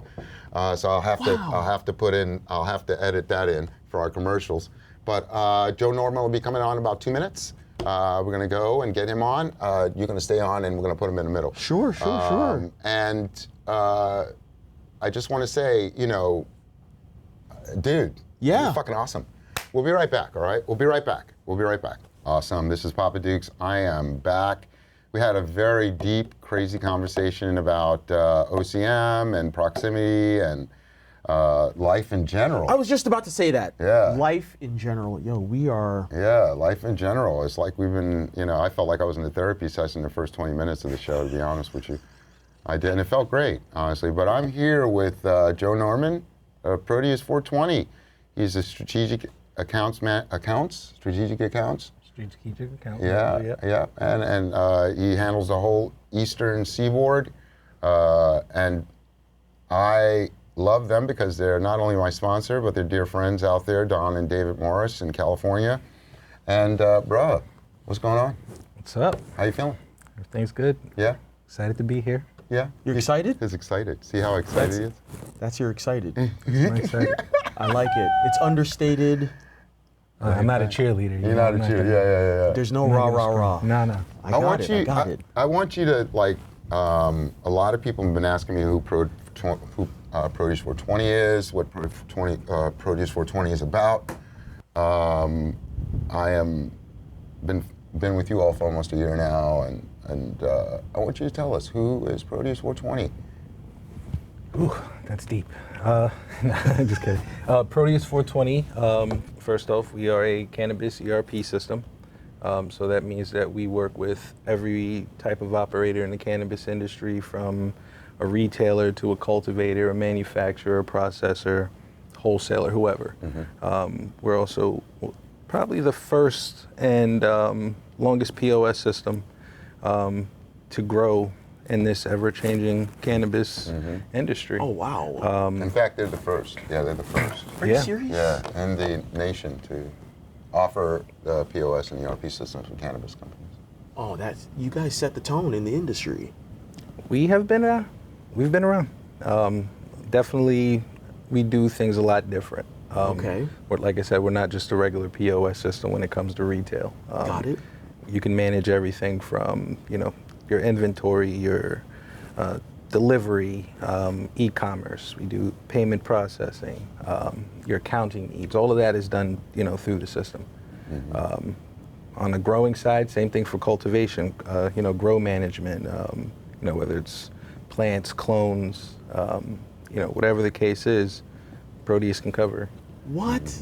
So I'll have to edit that in for our commercials. But Joe Norman will be coming on in about 2 minutes. We're going to go and get him on. You're going to stay on, and we're going to put him in the middle. Sure. And I just want to say, dude, yeah, you're fucking awesome. We'll be right back, all right? We'll be right back. Awesome. This is Papa Dukes. I am back. We had a very deep, crazy conversation about OCM and proximity and life in general. I was just about to say that. Yeah. Life in general. Yo, we are. Yeah, life in general. It's like we've been, I felt like I was in a therapy session the first 20 minutes of the show, to be honest with you. I did, and it felt great, honestly. But I'm here with Joe Norman, Proteus 420. He's a strategic accounts. Strategic accounts. Yeah. And he handles the whole Eastern Seaboard. And I love them because they're not only my sponsor, but they're dear friends out there, Don and David Morris in California. And bruh, what's going on? What's up? How you feeling? Everything's good. Yeah? Excited to be here. Yeah? You're excited? He's excited. See how excited he is? That's you're excited. I'm excited. I like it. It's understated. I'm not a cheerleader. You're not a cheerleader. Yeah. There's no rah. No. I got it. I want you to, like, a lot of people have been asking me who Proteus 420 is, what Proteus 420 is about. I am been with you all for almost a year now, and I want you to tell us, who is Proteus 420? Ooh, that's deep. Just kidding. Proteus 420, first off, we are a cannabis ERP system. So that means that we work with every type of operator in the cannabis industry, from a retailer to a cultivator, a manufacturer, a processor, wholesaler, whoever. Mm-hmm. We're also probably the first and longest POS system to grow in this ever-changing cannabis industry. Oh, wow. In fact, they're the first. Yeah, they're the first. Are you serious? Yeah, in the nation to offer the POS and ERP systems for cannabis companies. Oh, you guys set the tone in the industry. We've been around. Definitely, we do things a lot different. Okay. Like I said, we're not just a regular POS system when it comes to retail. Got it. You can manage everything from, your inventory, your delivery, e-commerce. We do payment processing, your accounting needs. All of that is done, through the system. On the growing side, same thing for cultivation, grow management, whether it's plants, clones, whatever the case is, Proteus can cover. What?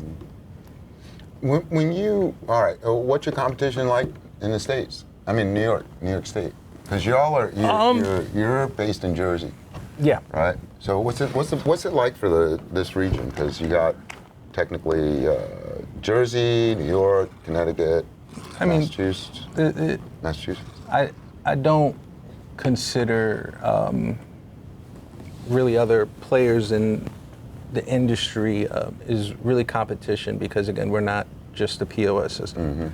When you, all right, what's your competition like in the States? I mean, New York State. Because you're based in Jersey, Yeah. right? So what's it like for this region? Because you got technically Jersey, New York, Connecticut, Massachusetts. Massachusetts. I don't consider really other players in the industry is really competition because, again, we're not just a POS system.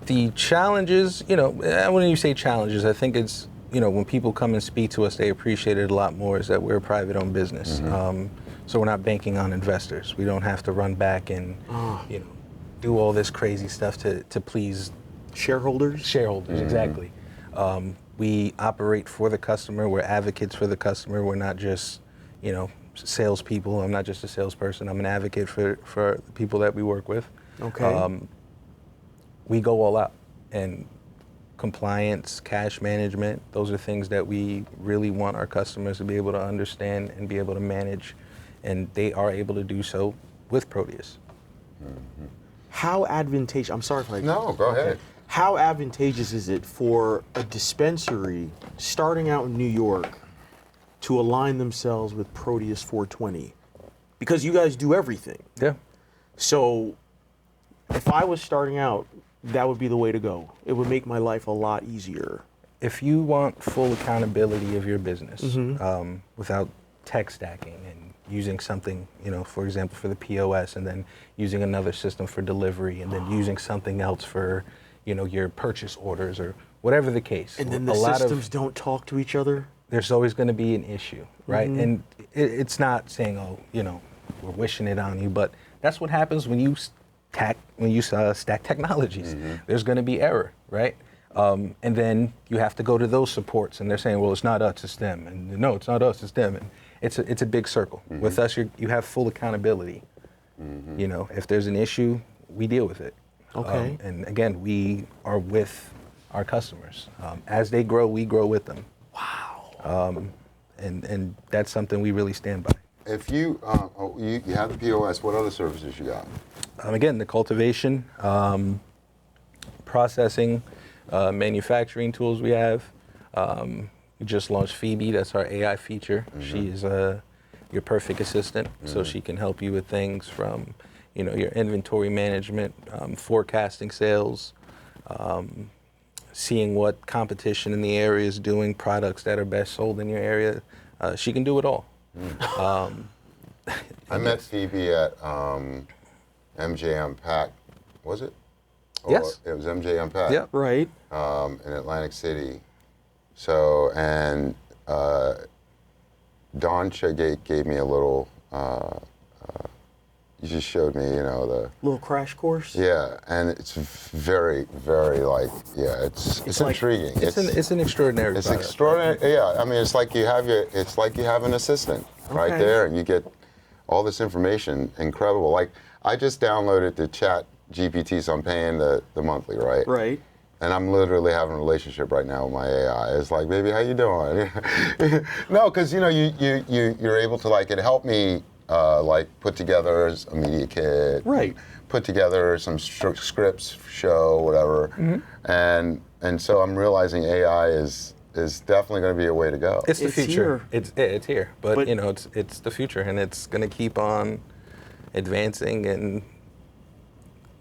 The challenges, when you say challenges, I think it's, when people come and speak to us, they appreciate it a lot more is that we're a private-owned business. So we're not banking on investors. We don't have to run back and, do all this crazy stuff to please Shareholders? shareholders. Exactly. We operate for the customer. We're advocates for the customer. We're not just, salespeople. I'm not just a salesperson. I'm an advocate for the people that we work with. Okay. We go all out, and compliance, cash management, those are things that we really want our customers to be able to understand and be able to manage, and they are able to do so with Proteus. How advantageous, I'm sorry if I... No, go ahead. How advantageous is it for a dispensary starting out in New York to align themselves with Proteus 420? Because you guys do everything. Yeah. So if I was starting out, that would be the way to go. It would make my life a lot easier. If you want full accountability of your business without tech stacking and using something, for example, for the POS, and then using another system for delivery, and then using something else for, your purchase orders or whatever the case. And then the systems don't talk to each other? There's always going to be an issue, right? And it's not saying, we're wishing it on you, but that's what happens when you stack technologies. There's going to be error, right? And then you have to go to those supports, and they're saying, well, it's not us, it's them. And no, it's not us, it's them. And it's a big circle. With us, you have full accountability. If there's an issue, we deal with it. Okay. And again, we are with our customers. As they grow, we grow with them. Wow. And that's something we really stand by. If you have the POS, what other services you got? Again, the cultivation, processing, manufacturing tools we have. We just launched Phoebe, that's our AI feature. She is your perfect assistant, so she can help you with things from, your inventory management, forecasting sales, seeing what competition in the area is doing, products that are best sold in your area. She can do it all. I met Phoebe at MJ Unpacked, was it? Yes. It was MJ Unpacked. Yep. Right. In Atlantic City. So, and Dawn gave me a little, you just showed me, the... Little crash course? Yeah, and it's very, very it's like- intriguing. It's an extraordinary It's product. extraordinary. Yeah, I mean, it's like you have an assistant right Okay. there, and you get all this information. Incredible. Like, I just downloaded the Chat GPT, so I'm paying the monthly, right? Right. And I'm literally having a relationship right now with my AI. It's like, baby, how you doing? No, because you're able to it helped me put together a media kit. Right. Put together some scripts, show, whatever. And so I'm realizing AI is definitely going to be a way to go. It's the It's future. here. It's here, but But- it's the future, and it's going to keep on advancing, and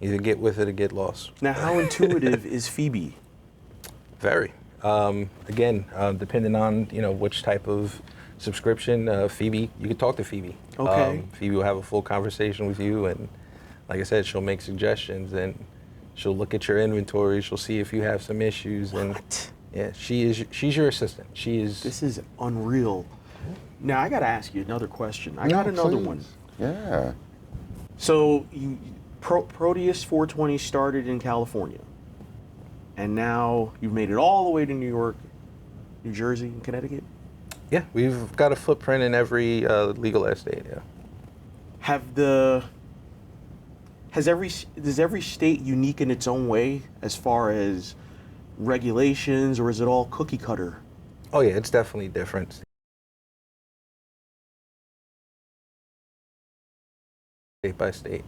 either get with it or get lost. Now, how intuitive is Phoebe? Very. Again, depending on which type of subscription, Phoebe, you can talk to Phoebe. Okay. Phoebe will have a full conversation with you, and like I said, she'll make suggestions, and she'll look at your inventory. She'll see if you have some issues, and What? Yeah, she's your assistant. She is. This is unreal. Now I got to ask you another question. I got another please. one. Yeah. So Proteus 420 started in California, and now you've made it all the way to New York, New Jersey, and Connecticut. Yeah, we've got a footprint in every legal estate. Yeah. Is every state unique in its own way as far as regulations, or is it all cookie cutter? Oh yeah, it's definitely different. State by state,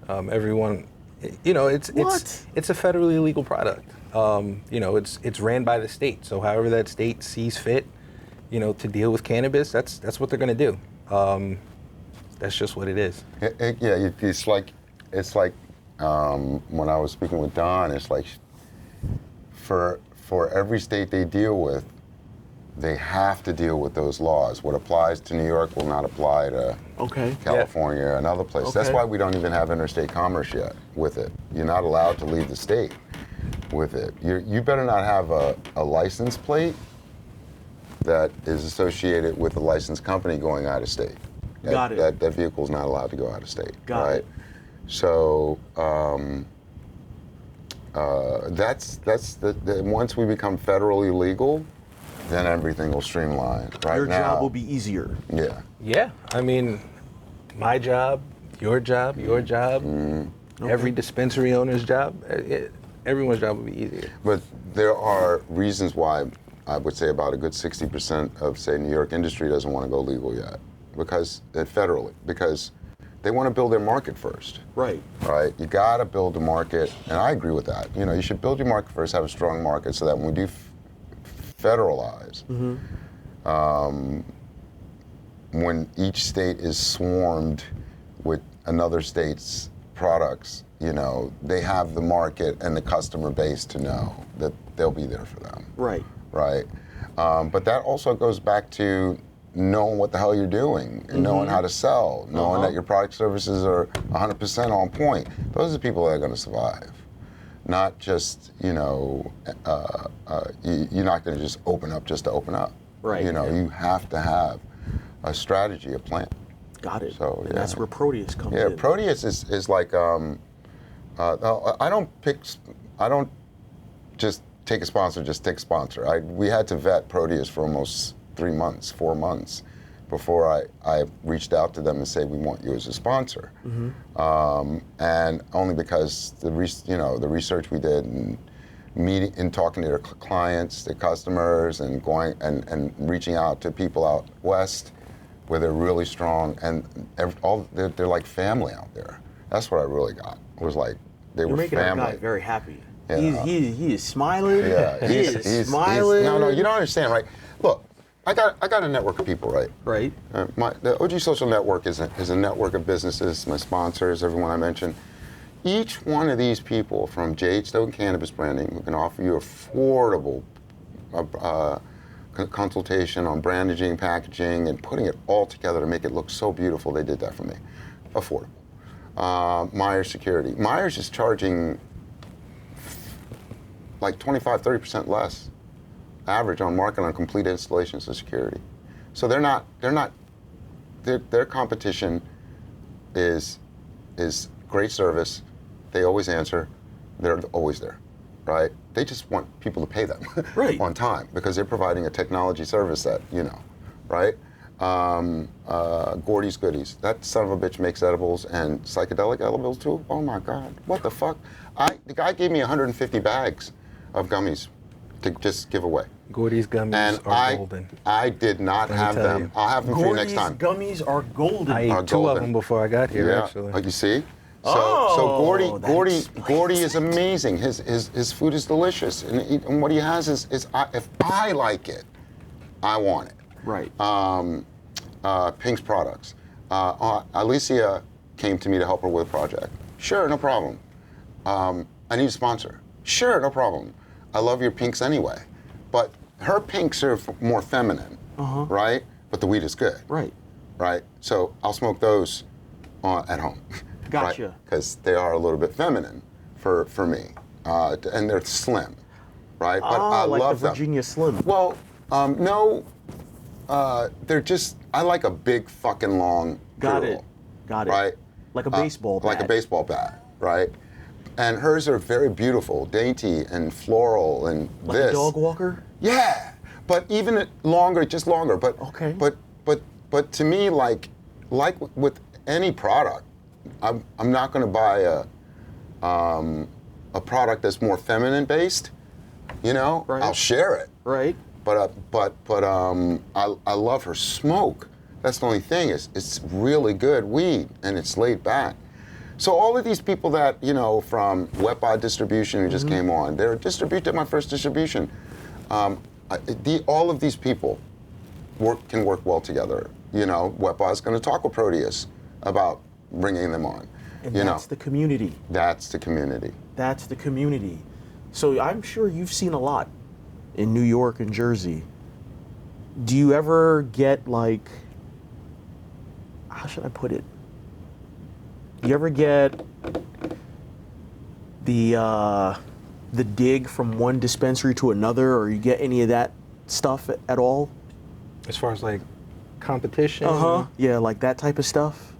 everyone, it's a federally legal product. It's ran by the state. So however that state sees fit, to deal with cannabis, that's what they're going to do. That's just what it is. Yeah, it's like when I was speaking with Don, it's like for every state they deal with, they have to deal with those laws. What applies to New York will not apply to California and other places. That's why we don't even have interstate commerce yet with it. You're not allowed to leave the state with it. You better not have a license plate that is associated with a licensed company going out of state. Got it. That vehicle's not allowed to go out of state. Got it. So that's once we become federally legal, then everything will streamline. Your job will be easier. Yeah. Yeah, I mean, my job, your job, every dispensary owner's job, everyone's job will be easier. But there are reasons why I would say about a good 60% of, say, New York industry doesn't want to go legal yet, because federally, because they want to build their market first. Right. Right. You got to build a market, and I agree with that. You should build your market first, have a strong market, so that when we do federalize, when each state is swarmed with another state's products, they have the market and the customer base to know that they'll be there for them. Right. Right. But that also goes back to knowing what the hell you're doing and knowing how to sell, knowing that your product services are 100% on point. Those are the people that are going to survive. Not just, you're not going to just open up just to open up. Right. You have to have a strategy, a plan. Got it. So, and that's where Proteus comes in. Yeah, Proteus is like, I don't just take a sponsor, just take a sponsor. We had to vet Proteus for almost 4 months before I reached out to them and said, we want you as a sponsor. And only because the research we did and meeting and talking to their clients, their customers, and going and reaching out to people out west where they're really strong, and they're like family out there. That's what I really got. It was like they were family. You're making our guy very happy. Yeah. He is smiling. Yeah, he is smiling. No, you don't understand, right? Look, I got a network of people, right? Right. The OG Social Network is a network of businesses, my sponsors, everyone I mentioned. Each one of these people from Jadestone Cannabis Branding who can offer you affordable consultation on branding, packaging, and putting it all together to make it look so beautiful. They did that for me. Affordable. Myers Security. Myers is charging like 25-30% less average on market on complete installations of security. So their competition is great service. They always answer. They're always there, right? They just want people to pay them on time because they're providing a technology service that, right? Gordy's Goodies. That son of a bitch makes edibles and psychedelic edibles too. Oh my God, what the fuck? The guy gave me 150 bags of gummies to just give away. Gordy's gummies are golden. I did not have them. I'll have them for you next time. Gordy's gummies are golden. I ate 2 of them before I got here, actually. You see? So Gordy is amazing. His food is delicious, and what he has is if I like it, I want it. Right. Pink's products. Alicia came to me to help her with a project. Sure, no problem. I need a sponsor. Sure, no problem. I love your pinks anyway, but her pinks are more feminine, right? But the weed is good. Right. Right. So I'll smoke those at home. Gotcha. Because they are a little bit feminine for me, and they're slim. right? But I like love the Virginia Slim. them. Well, no, they're just, I like a big fucking long Got Purell, it. Got it. right? Like a baseball bat. Like a baseball bat, right? And hers are very beautiful, dainty and floral and Like this. a dog walker? Yeah, but even longer, just longer. But Okay. But to me, like with any product, I'm not going to buy a product that's more feminine based. You know, Right. I'll share it. Right. But I love her smoke. That's the only thing. It's really good weed and it's laid back. So all of these people that, you know, from Wet Bod Distribution who just came on, they're distributed my first distribution. All of these people can work well together. You know, Wet Bod's going to talk with Proteus about bringing them on. And you that's know, the community. that's the community. That's the community. So I'm sure you've seen a lot in New York and Jersey. Do you ever get like, how should I put it? Do you ever get the dig from one dispensary to another, or you get any of that stuff at all? As far as like competition. Yeah, like that type of stuff.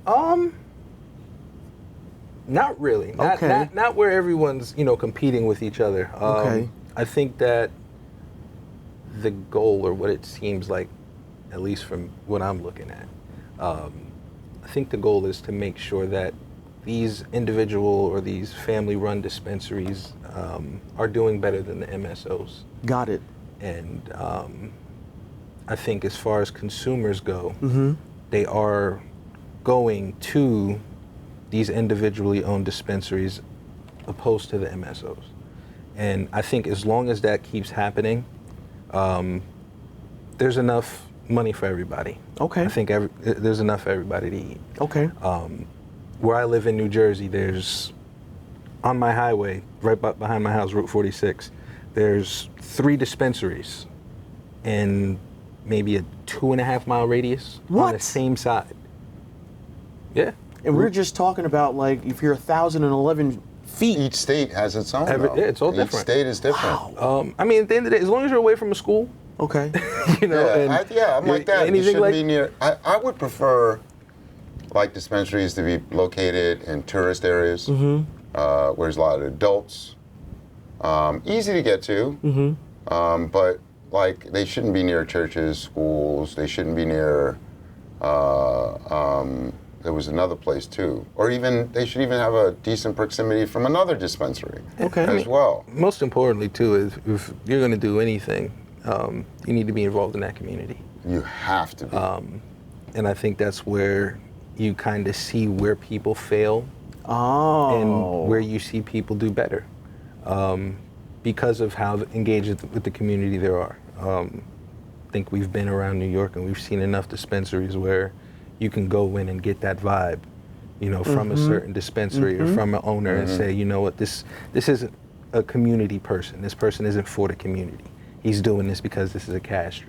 Not really. Okay. Not where everyone's, you know, competing with each other. Okay. I think that the goal, or what it seems like, at least from what I'm looking at, I think the goal is to make sure that these individual or these family-run dispensaries are doing better than the MSOs. Got it. And I think as far as consumers go, Mm-hmm. they are going to these individually owned dispensaries opposed to the MSOs. And I think as long as that keeps happening, there's enough money for everybody. Okay. I think there's enough for everybody to eat. Okay. Where I live in New Jersey, there's, on my highway, right behind my house, Route 46, there's 3 dispensaries in maybe a 2.5 mile radius on What? the same side. Yeah. And we're just talking about like if you're 1,011 feet. Each state has its own. though. Yeah, it's all Each different. state is different. Wow. I mean, at the end of the day, as long as you're away from a school, Okay. you know, I'm like that. You Anything shouldn't like be near. I would prefer, like, dispensaries to be located in tourist areas, Mm-hmm. where there's a lot of adults, easy to get to, Mm-hmm. but like they shouldn't be near churches, schools. They shouldn't be near. There was another place too, or even they should even have a decent proximity from another dispensary Okay. as well. most importantly too is if you're going to do anything, you need to be involved in that community. You have to be. And I think that's where you kind of see where people fail Oh. and where you see people do better, because of how engaged with the community there are. I think we've been around New York and we've seen enough dispensaries where you can go in and get that vibe, you know, from a certain dispensary or from an owner and say, you know what, this isn't a community person. This person isn't for the community. He's doing this because this is a cash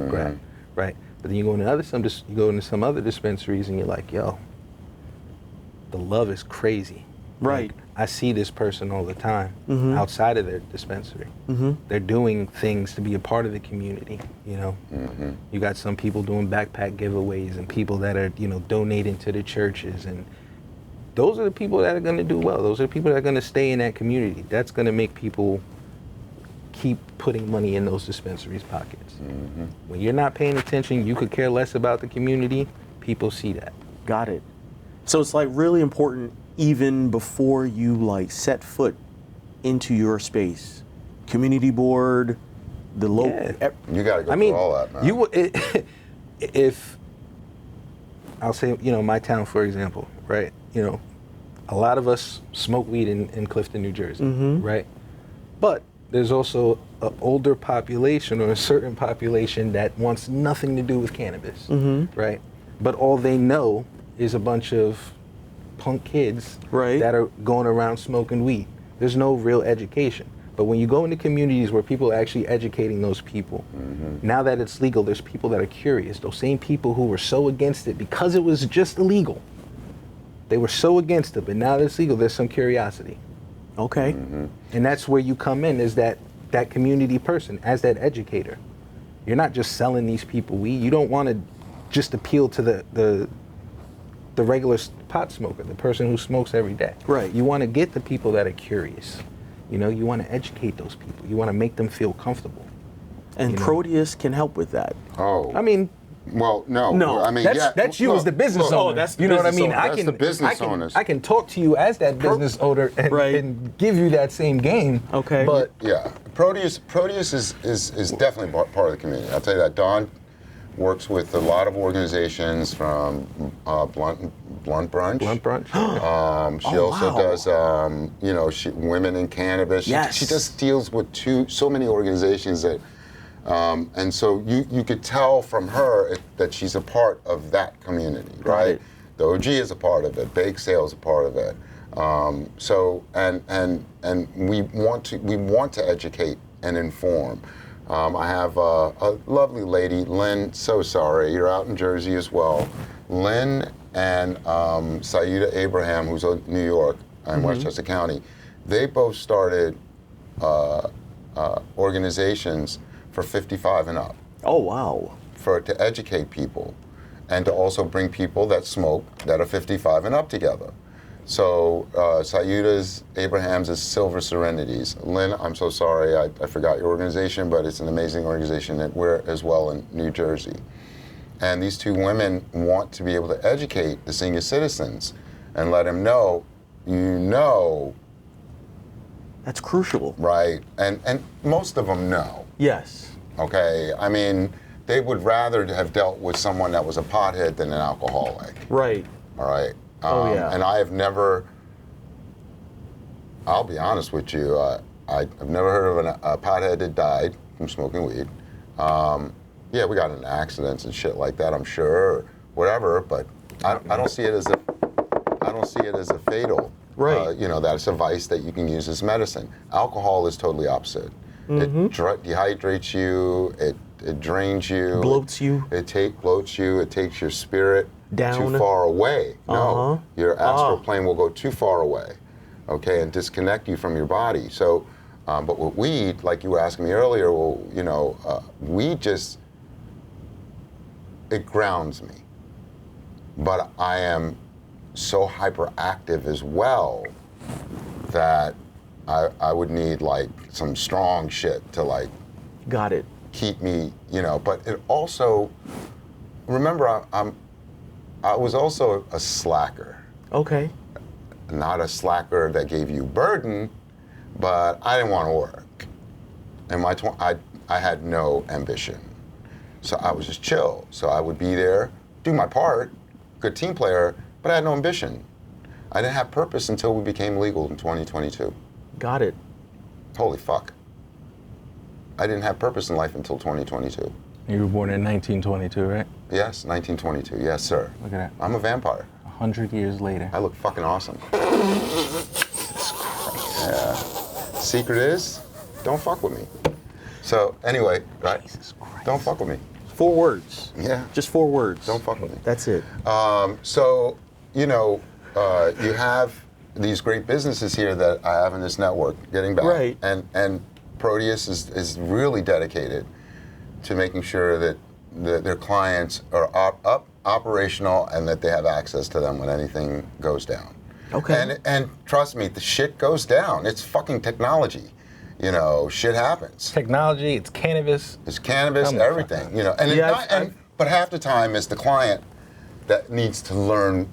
grab, right? But then you go into some other dispensaries and you're like, yo, the love is crazy. Right. Like, I see this person all the time outside of their dispensary. Mm-hmm. They're doing things to be a part of the community, you know. You got some people doing backpack giveaways and people that are, you know, donating to the churches, and those are the people that are going to do well. Those are the people that are going to stay in that community. That's going to make people keep putting money in those dispensaries' pockets. When you're not paying attention, you could care less about the community. People see that. Got it. So it's like really important even before you like set foot into your space. Community board, the local. Yeah. You got to go I mean, through all that, man. If I'll say, you know, my town, for example, right? You know, a lot of us smoke weed in Clifton, New Jersey, right? But there's also an older population or a certain population that wants nothing to do with cannabis, right? But all they know is a bunch of punk kids Right. that are going around smoking weed. There's no real education. But when you go into communities where people are actually educating those people, now that it's legal, there's people that are curious. Those same people who were so against it because it was just illegal. They were so against it, but now that it's legal, there's some curiosity. Okay. And that's where you come in, is that that community person, as that educator. You're not just selling these people weed. You don't want to just appeal to the regular pot smoker, the person who smokes every day. Right. You want to get the people that are curious. You know, you want to educate those people. You want to make them feel comfortable. And you know? Proteus can help with that. Oh. I mean, Well, no. No, I mean, that's you look, as the business look, owner. Oh, that's the you know what I business mean? owner. That's the business owners. I can talk to you as that business owner and, Right. and give you that same game. Okay. But Yeah, Proteus is definitely part of the community. I'll tell you that. Dawn works with a lot of organizations from Blunt Brunch. Blunt Brunch. She Oh, also wow. does, women in cannabis. Yes. She just deals with so many organizations that, and so you could tell from her that she's a part of that community, right? it. The OG is a part of it. Bake Sale is a part of it. And we want to educate and inform. I have a lovely lady, Lynn. So sorry, you're out in Jersey as well. Lynn and Saida Abraham, who's in New York in Westchester County, they both started organizations for 55 and up Oh, wow. to educate people and to also bring people that smoke that are 55 and up together. So Sayuda's, Abraham's is Silver Serenities. Lynn, I'm so sorry, I forgot your organization, but it's an amazing organization that we're as well in New Jersey. And these two women want to be able to educate the senior citizens and let them know, That's crucial. right? And most of them know, Yes. okay? I mean, they would rather have dealt with someone that was a pothead than an alcoholic, Right. all right? Oh, yeah. And I have never, I'll be honest with you, I've never heard of a pothead that died from smoking weed. Yeah, we got in accidents and shit like that, I'm sure, or whatever, but I don't see it as a fatal. Right. That's a vice that you can use as medicine. Alcohol is totally opposite. It dehydrates you, it drains you. Bloats you. It bloats you, it takes your spirit Down. too far away. Uh-huh. No, your astral plane will go too far away, okay, and disconnect you from your body. So, but with weed, like you were asking me earlier, weed just, it grounds me. But I am so hyperactive as well that I would need like some strong shit to like Got it. keep me, but it also, remember, I was also a slacker. Okay. Not a slacker that gave you burden, but I didn't want to work. And I had no ambition. So I was just chill. So I would be there, do my part, good team player, but I had no ambition. I didn't have purpose until we became legal in 2022. Got it. Holy fuck. I didn't have purpose in life until 2022. You were born in 1922, right? Yes, 1922. Yes, sir. Look at that. I'm a vampire. 100 years later. I look fucking awesome. Yeah. Secret is, don't fuck with me. So anyway, right? Jesus Christ. Don't fuck with me. 4 words. Yeah. Just 4 words. Don't fuck with me. That's it. So, you have these great businesses here that I have in this network getting back. Right. And Proteus is really dedicated to making sure that their clients are operational and that they have access to them when anything goes down. Okay. And trust me, the shit goes down. It's fucking technology. Shit happens. Technology, it's cannabis. It's cannabis, Come the everything. fuck And, Yeah, but half the time it's the client that needs to learn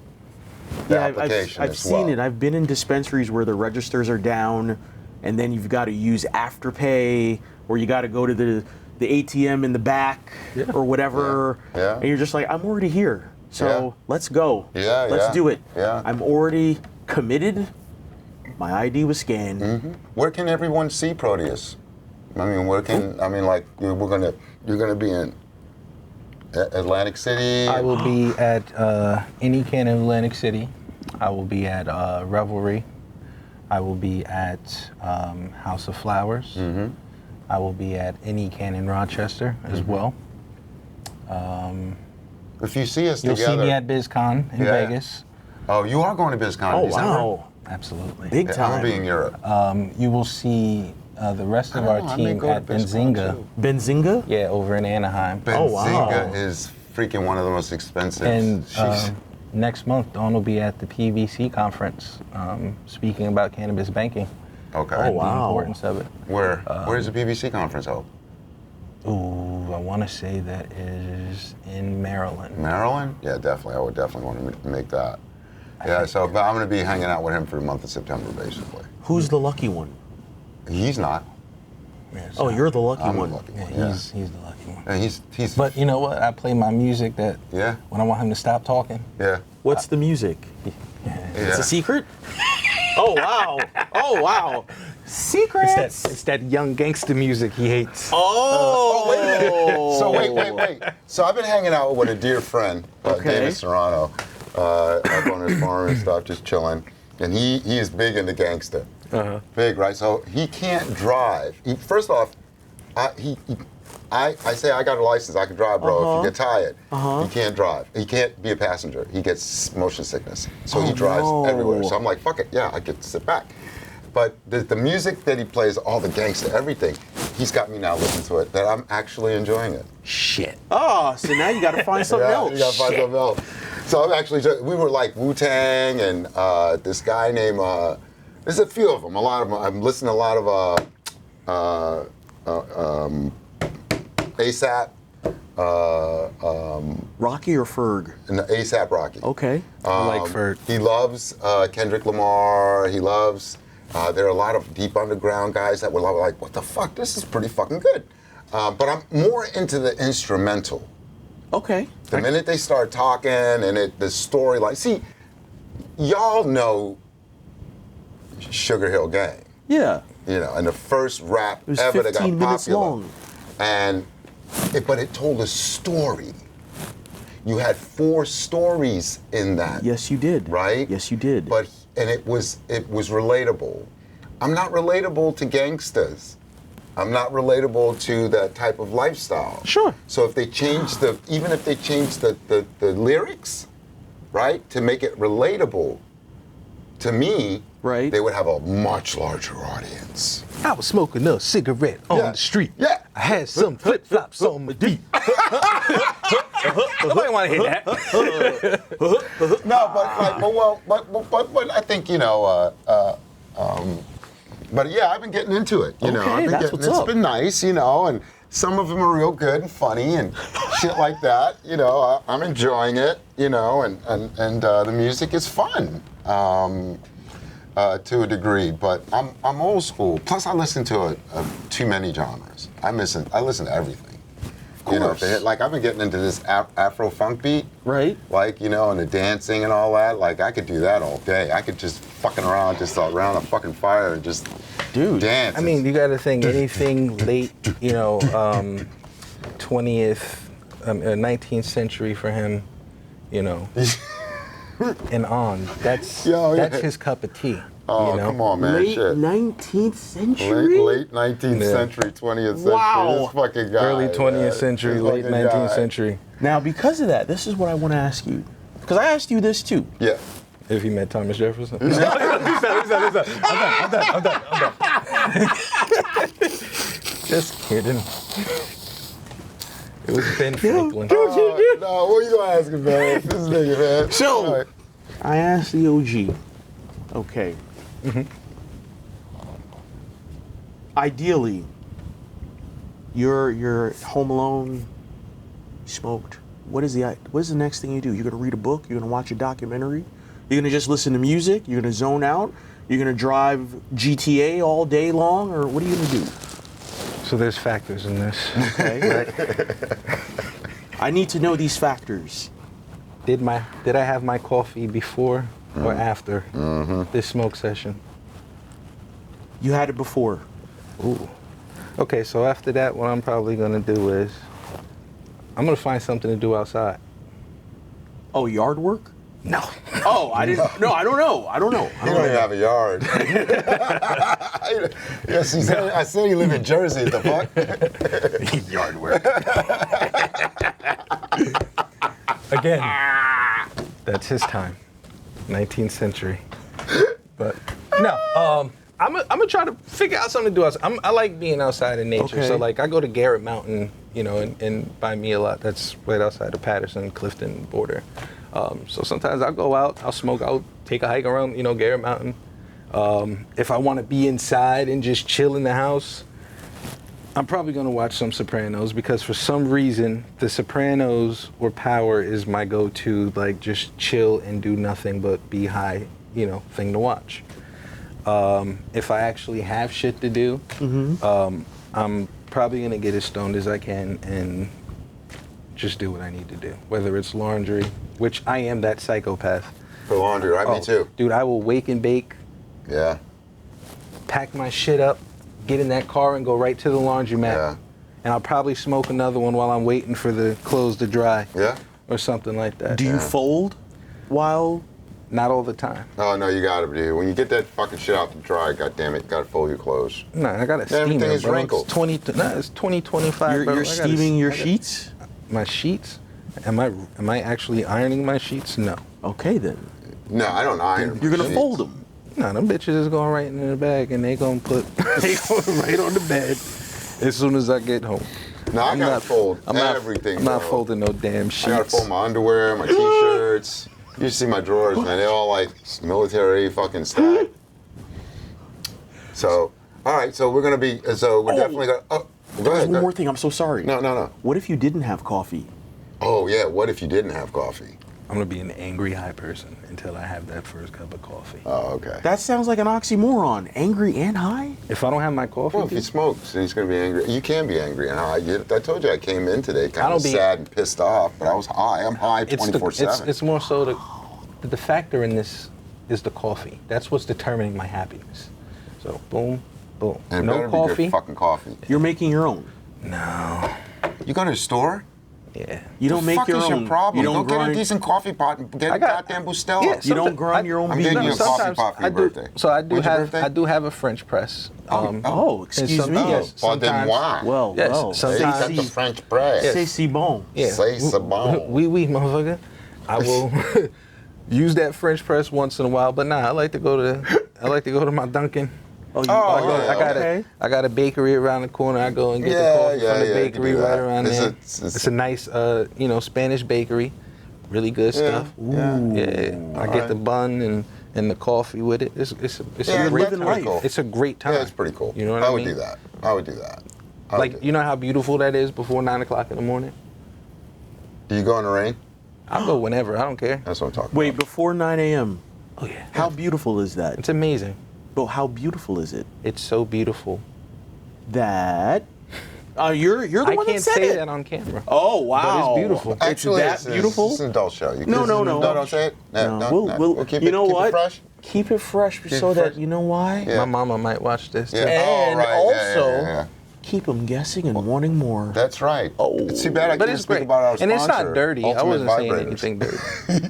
the application I've as seen well. it. I've been in dispensaries where the registers are down, and then you've got to use Afterpay, or you got to go to the ATM in the back, or whatever. Yeah. And you're just like, I'm already here, so Yeah. let's go. Yeah, Let's yeah. do it. Yeah. I'm already committed. My ID was scanned. Where can everyone see Proteus? I mean, you're gonna be in Atlantic City. I will be at any can in Atlantic City. I will be at Revelry. I will be at House of Flowers. I will be at any can in Rochester as well. If you see us You'll together, see me at BizCon in Yeah. Vegas. Oh, you are going to BizCon Oh, in December? wow. Absolutely. Big Yeah, time. I'll be in Europe. You will see The rest of I our don't know, I may team go to at Bismarck, Benzinga, too. Benzinga? yeah, over in Anaheim. Oh, wow. Benzinga is freaking one of the most expensive. And Jeez. next month, Dawn will be at the PVC conference, speaking about cannabis banking, Okay. Oh, wow. the importance of it. Where's the PVC conference held? Ooh, I want to say that is in Maryland. Maryland? Yeah, definitely. I would definitely want to make that. Yeah, so but I'm going to be hanging out with him for the month of September, basically. Who's the lucky one? He's not. Yeah, Oh, so- you're the lucky I'm one. the lucky Yeah, one. Yeah. he's the lucky one. And he's. But you know what? I play my music that Yeah. when I want him to stop talking. Yeah. What's the music? Yeah. It's a secret? Oh, wow. Oh, wow. Secrets. It's that young gangster music he hates. Oh. Wait a minute. So wait. So I've been hanging out with a dear friend, Okay. David Serrano, up on his farm and stuff, just chilling. And he is big into gangsta. Uh-huh. Big, right? So he can't drive. First off, I say I got a license, I can drive, bro. If you get tired, he can't drive. He can't be a passenger. He gets motion sickness, so he drives everywhere. So I'm like, fuck it, yeah, I get to sit back. But the music that he plays, all the gangsta, everything, he's got me now listening to it. That I'm actually enjoying it. Shit. Oh, so now you got to find something Yeah, else. you gotta find something else. So I'm actually, we were like Wu-Tang and this guy named, there's a few of them, a lot of them. I'm listening to a lot of ASAP, Rocky or Ferg? and ASAP Rocky. Okay. I like Ferg. He loves Kendrick Lamar. He loves, there are a lot of deep underground guys that were like, what the fuck, this is pretty fucking good. But I'm more into the instrumental. Okay. The minute they start talking and the story, like, see, y'all know Sugar Hill Gang, Yeah. you know, and the first rap It was ever that got 15 minutes popular. long. And, but it told a story. You had 4 stories in that. Yes, you did. Right? Yes, you did. And it was relatable. I'm not relatable to gangsters. I'm not relatable to that type of lifestyle. Sure. So if they change even if they change the lyrics, right, to make it relatable to me, Right. they would have a much larger audience. I was smoking a cigarette on Yeah. the street. Yeah. I had some flip flops on my feet. Nobody want to hear that. No, but I think, you know, but yeah, I've been getting into it. You know, Okay, I've been that's getting, what's it's up. been nice, you know, and some of them are real good and funny and shit like that. You know, I'm enjoying it. You know, and the music is fun to a degree. But I'm old school. Plus, I listen to too many genres. I listen to everything. You know, if they hit, like I've been getting into this Afro funk beat. Right. Like, you know, and the dancing and all that. Like, I could do that all day. I could just fucking around, just around a fucking fire and just dance. I mean, you got to think anything late, you know, 19th century for him, you know, and on. That's his cup of tea. oh, you know? come on, man. Late Shit. 19th century? Late 19th Yeah. century, 20th century. Wow. This fucking guy. Early 20th man. century, This late fucking 19th guy. century. Now, because of that, this is what I want to ask you. Because I asked you this too. Yeah. If he met Thomas Jefferson. I'm done. Just kidding. It was Ben Franklin. No, what you gonna ask him, man? This nigga, man. So- All right. I asked the OG. Okay. Ideally, you're home alone, you smoked. What is the next thing you do? You're gonna read a book? You're gonna watch a documentary? You're gonna just listen to music? You're gonna zone out? You're gonna drive GTA all day long, or what are you gonna do? So there's factors in this. Okay. I need to know these factors. Did I have my coffee before or after this smoke session? You had it before. Ooh. Okay, so after that, what I'm probably gonna do is I'm gonna find something to do outside. Oh, yard work? No. Oh, I didn't. No, I don't know. I don't know. He don't even have a yard. Yes, I said he lived in Jersey. The fuck? Yard work. Again, that's his time. 19th century. But no, I'm gonna gonna try to figure out something to do outside. I like being outside in nature. Okay. So like I go to Garrett Mountain, you know, and by me a lot. That's right outside the Patterson Clifton border. So sometimes I'll go out, I'll smoke, I'll take a hike around, you know, Garrett Mountain. If I want to be inside and just chill in the house, I'm probably gonna watch some Sopranos because for some reason The Sopranos or Power is my go-to, like just chill and do nothing but be high, you know, thing to watch. If I actually have shit to do, I'm probably gonna get as stoned as I can and just do what I need to do. Whether it's laundry, which I am that psychopath. For laundry, right? Me too. Dude, I will wake and bake, Yeah. pack my shit up, get in that car and go right to the laundromat. Yeah. And I'll probably smoke another one while I'm waiting for the clothes to dry. Yeah. Or something like that. Do you fold while? Not all the time. Oh no, you gotta do. When you get that fucking shit out to dry, goddamn it, you gotta fold your clothes. No, I got a steamer, Everything is bro. wrinkled. It's 20, 25, bro. You're I gotta- steaming your I got- sheets? My sheets? Am I actually ironing my sheets? No. Okay then. No, I don't iron. You're gonna sheets. fold them. No, them bitches is going right in the bag and they gonna put they going right on the bed as soon as I get home. No, I I'm gotta not- fold I'm not- everything. I'm not bro. folding no damn sheets. I gotta fold my underwear, my t-shirts. You see my drawers, man. They're all like military fucking stacked. So, all right. So we're gonna be. So we're definitely gonna. Oh, go There's ahead. one go- more thing. I'm so sorry. No. What if you didn't have coffee? Oh yeah. What if you didn't have coffee? I'm gonna be an angry high person until I have that first cup of coffee. Oh, okay. That sounds like an oxymoron. Angry and high? If I don't have my coffee, Well, if he dude, smokes, then he's gonna be angry. You can be angry and high. I told you I came in today I kind don't of be- sad and pissed off, but I was high. I'm high 24/7. it's more so the factor in this is the coffee. That's what's determining my happiness. So boom, boom. And it No better be coffee. good fucking coffee. You're making your own. No. You go to the store? Yeah. You don't the make fuck your is own. your problem? You don't Go get a grind. decent coffee pot and get I a got- goddamn Bustelo. Yeah, You don't Sometimes- grind your own I'm beans. getting you a coffee Sometimes pot for I your do. birthday. So I do When's your have birthday? a French press. Oh, and excuse some- me. Oh, yes, pardon moi. Well, Yes, well. sometimes- Say the French press. C'est si bon. Yeah. Say c'est bon. Oui, motherfucker. I will use that French press once in a while, but nah, I like to go to my Dunkin'. Oh, you, yeah, I got a bakery around the corner. I go and get the coffee from the bakery you can do right that. around there. It's It's a nice, Spanish bakery. Really good stuff. yeah. Yeah, I get the bun and the coffee with it. It's Yeah, a great that's time. pretty cool. It's a great time. Yeah, it's pretty cool. You know what I I would mean? do that. I would do that. I would Like, do you know how beautiful that is before 9 o'clock in the morning? Do you go in the rain? I'll go whenever. I don't care. That's what I'm talking Wait, about. before 9 a.m. Oh yeah. How beautiful is that? It's amazing. But how beautiful is it? It's so beautiful. That you're the I one can't that said say it. that on camera. Oh wow! But it's beautiful. Actually, it's that beautiful. It's an adult show. You No, can- no, no. Don't say it. No, No, we'll keep you it, know keep what? It fresh. Keep it fresh so it that fresh. you know why. Yeah. My mama might watch this too. Yeah. And Oh, right. also, yeah. keep them guessing and wanting more. That's right. Oh. It's too bad I But can't it's speak great. about our And it's sponsor, not dirty. I Ultimate wasn't saying Vibrators. anything dirty.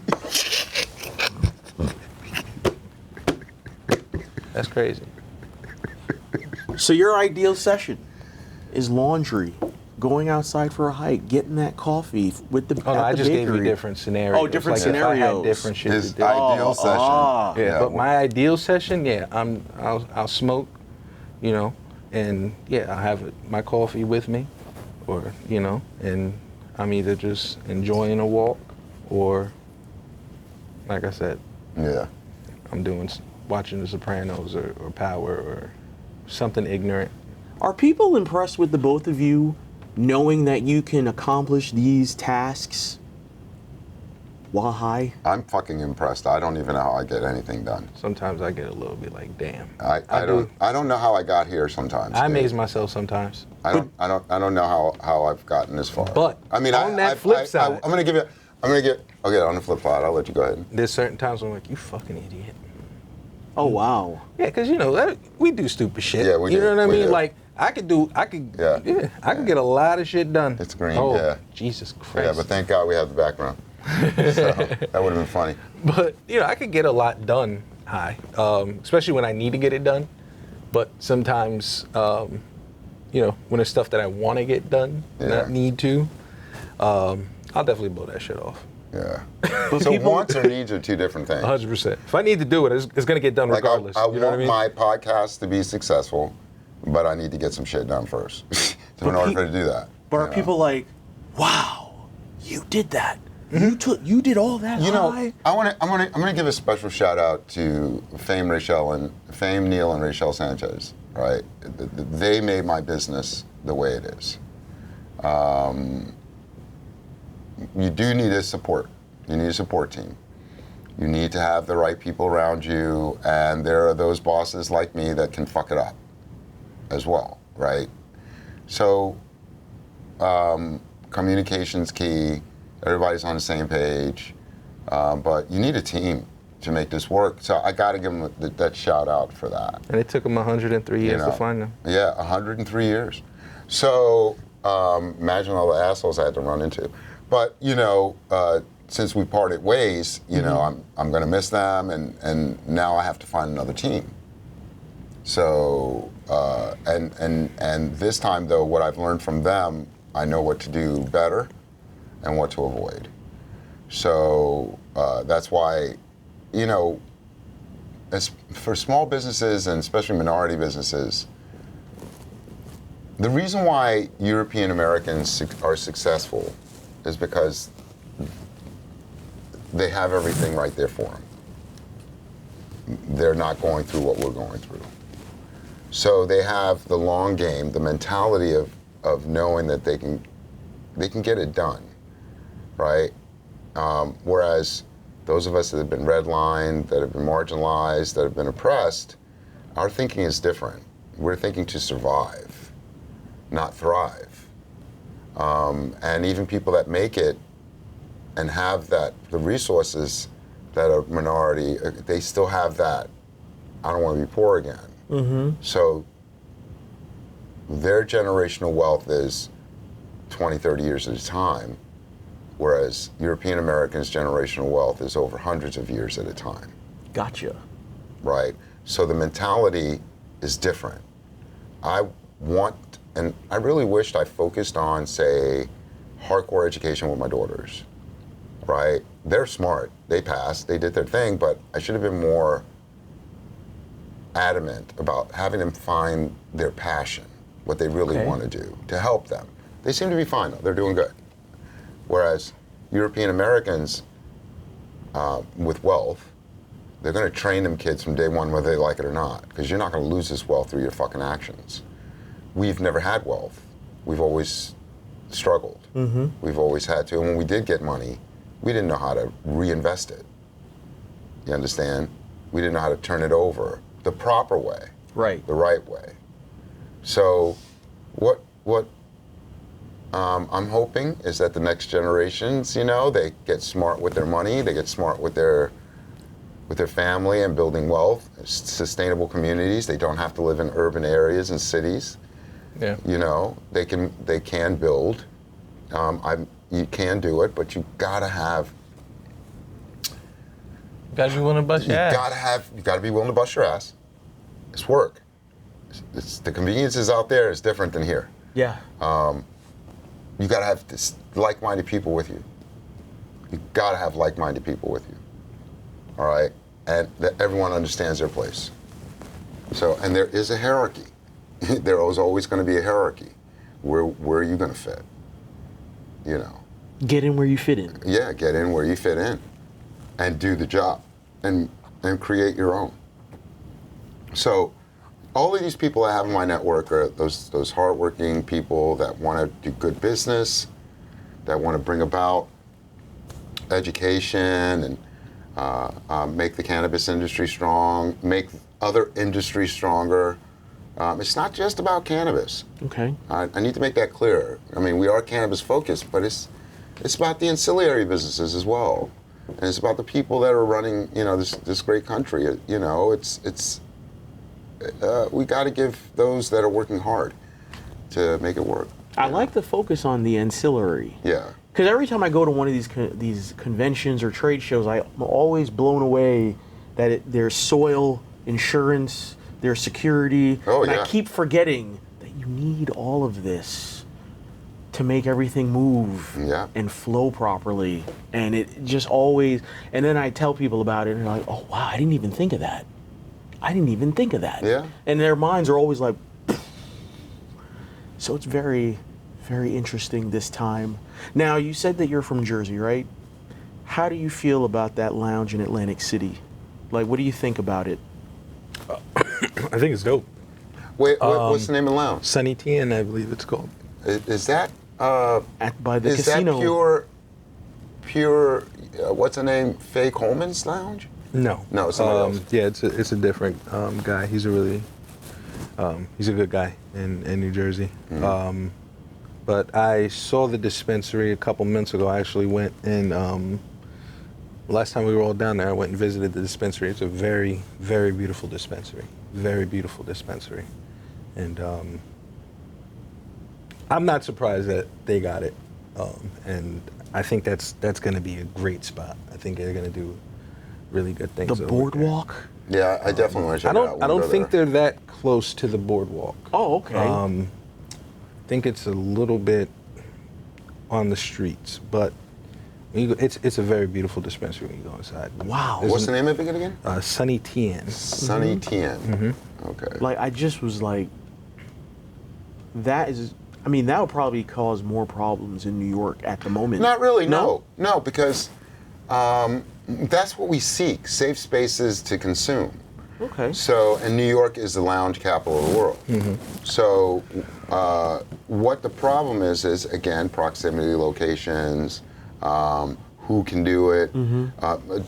That's crazy. So your ideal session is laundry, going outside for a hike, getting that coffee with the Oh, no, at I the just bakery. gave you different scenarios. Oh, different like If I scenarios. had different shit His to do. ideal session. Yeah, but my ideal session, yeah, I'll smoke, you know, and yeah, I'll have my coffee with me, or you know, and I'm either just enjoying a walk, or like I said, Yeah. I'm watching The Sopranos or Power or something ignorant. Are people impressed with the both of you, knowing that you can accomplish these tasks while high? I'm fucking impressed. I don't even know how I get anything done. Sometimes I get a little bit like, damn. I don't know how I got here sometimes. I dude. amaze myself sometimes. I don't know how I've gotten this far. But I mean, on that flip side- I'm gonna get okay on the flip side. I'll let you go ahead. There's certain times when I'm like, you fucking idiot. Oh wow! Yeah, because you know we do stupid shit. Yeah, we You do, know what I we mean? do. Like I could get a lot of shit done. It's green, Oh, yeah. Jesus Christ. Yeah, but thank God we have the background. So that would have been funny. But you know, I could get a lot done high, especially when I need to get it done. But sometimes, you know, when it's stuff that I want to get done, Yeah. not need to, I'll definitely blow that shit off. Yeah. But So people- wants or needs are two different things. 100%. If I need to do it, it's going to get done Like regardless. I you know what I want mean? my podcast to be successful, but I need to get some shit done first. So in But order pe- for it to do that. But are you know. people like, wow, you did that? You did all that You know, high? I'm gonna give a special shout out to Fame Neil and Rachel Sanchez. Right, they made my business the way it is. You do need a support. You need a support team. You need to have the right people around you, and there are those bosses like me that can fuck it up as well, right? So communication's key. Everybody's on the same page, but you need a team to make this work. So I got to give them that shout out for that. And it took them 103 years know. to find them. Yeah, 103 years. So imagine all the assholes I had to run into. But you know, since we parted ways, you know, I'm going to miss them, and now I have to find another team. So and this time though, what I've learned from them, I know what to do better and what to avoid. So that's why, you know, as for small businesses and especially minority businesses, the reason why European Americans are successful is because they have everything right there for them. They're not going through what we're going through. So they have the long game, the mentality of knowing that they can get it done, right? Whereas those of us that have been redlined, that have been marginalized, that have been oppressed, our thinking is different. We're thinking to survive, not thrive. And even people that make it and have the resources that are minority, they still have that, I don't want to be poor again. So their generational wealth is 20, 30 years at a time, whereas European Americans' generational wealth is over hundreds of years at a time. Gotcha. Right? So the mentality is different. I want, and I really wished I focused on, say, hardcore education with my daughters, right? They're smart, they passed, they did their thing, but I should have been more adamant about having them find their passion, what they really want to do, to help them. They seem to be fine though, they're doing good. Whereas European Americans with wealth, they're going to train them kids from day one whether they like it or not, because you're not going to lose this wealth through your fucking actions. We've never had wealth. We've always struggled. We've always had to, and when we did get money, we didn't know how to reinvest it. You understand? We didn't know how to turn it over the proper way, Right. the right way. So what I'm hoping is that the next generations, you know, they get smart with their money, they get smart with their family and building wealth, sustainable communities. They don't have to live in urban areas and cities. Yeah. You know, they can build. You can do it, but you gotta have. Gotta be willing to bust your ass. You gotta be willing to bust your ass. It's work. The conveniences out there is different than here. Yeah. You gotta have like-minded people with you. You gotta have like-minded people with you. All right, and that everyone understands their place. So, and there is a hierarchy. There is always going to be a hierarchy. Where are you going to fit? You know. Get in where you fit in. Yeah, get in where you fit in, and do the job, and create your own. So, all of these people I have in my network are those hardworking people that want to do good business, that want to bring about education and make the cannabis industry strong, make other industries stronger. It's not just about cannabis. Okay. I need to make that clear. I mean, we are cannabis focused, but it's about the ancillary businesses as well, and it's about the people that are running, you know, this great country. You know, we got to give those that are working hard to make it work. I like the focus on the ancillary. Yeah. Because every time I go to one of these conventions or trade shows, I'm always blown away that there's soil insurance, there's security, Oh, and yeah. I keep forgetting that you need all of this to make everything move Yeah. and flow properly. And it just always, and then I tell people about it and they're like, oh wow, I didn't even think of that. I didn't even think of that. Yeah. And their minds are always like, so it's very, very interesting this time. Now, you said that you're from Jersey, right? How do you feel about that lounge in Atlantic City? Like, what do you think about it? I think it's dope. Wait, what's the name of the lounge? Sunny Tien, I believe it's called. Is that By the is casino. that pure? What's the name? Faye Coleman's lounge? No. No, it's somebody else. Yeah, it's a different guy. He's a really he's a good guy in New Jersey. Mm-hmm. But I saw the dispensary a couple months ago. I actually went and last time we were all down there, I went and visited the dispensary. It's a very, very beautiful dispensary. Very beautiful dispensary. And I'm not surprised that they got it. And I think that's going to be a great spot. I think they're going to do really good things. The over boardwalk? Yeah, I definitely want to check there. it out. I don't think they're that close to the boardwalk. Oh, okay. I think it's a little bit on the streets, but when you go, it's a very beautiful dispensary when you go inside. Wow. What's the name of it again? Sunny Tien. Sunny Tien. Mm-hmm. Okay. Like, I just was like, that is, I mean, that would probably cause more problems in New York at the moment. Not really, no, because that's what we seek: safe spaces to consume. Okay. So, and New York is the lounge capital of the world. So, what the problem is again, proximity, locations, who can do it.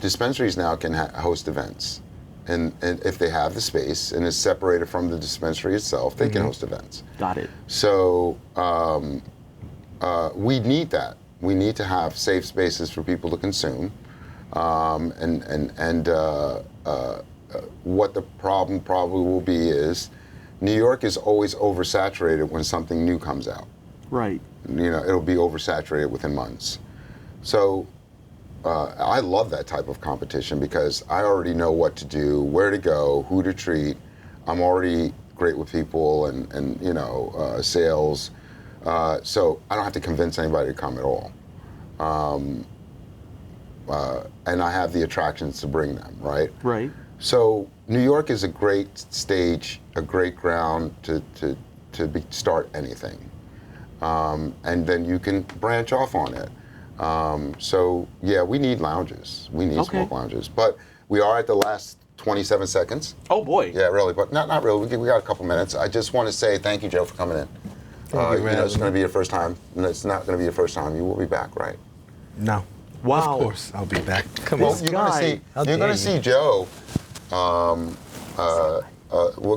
Dispensaries now can host events. And if they have the space and is separated from the dispensary itself, they can host events. Got it. So, we need that. We need to have safe spaces for people to consume. What the problem probably will be is New York is always oversaturated when something new comes out. Right. You know, it'll be oversaturated within months. So I love that type of competition because I already know what to do, where to go, who to treat. I'm already great with people and you know, sales. So I don't have to convince anybody to come at all. And I have the attractions to bring them, right? Right. So New York is a great stage, a great ground to start anything. And then you can branch off on it. So yeah, we need lounges. We need smoke lounges. But we are at the last 27 seconds. Oh boy. Yeah, really, but not really. We got a couple minutes. I just want to say thank you, Joe, for coming in. Thank you, know, it's going to be your first time. No, it's not going to be your first time. You will be back, right? No. Wow. Of course, I'll be back. Come Well, on. you're guy. going to see Joe. We're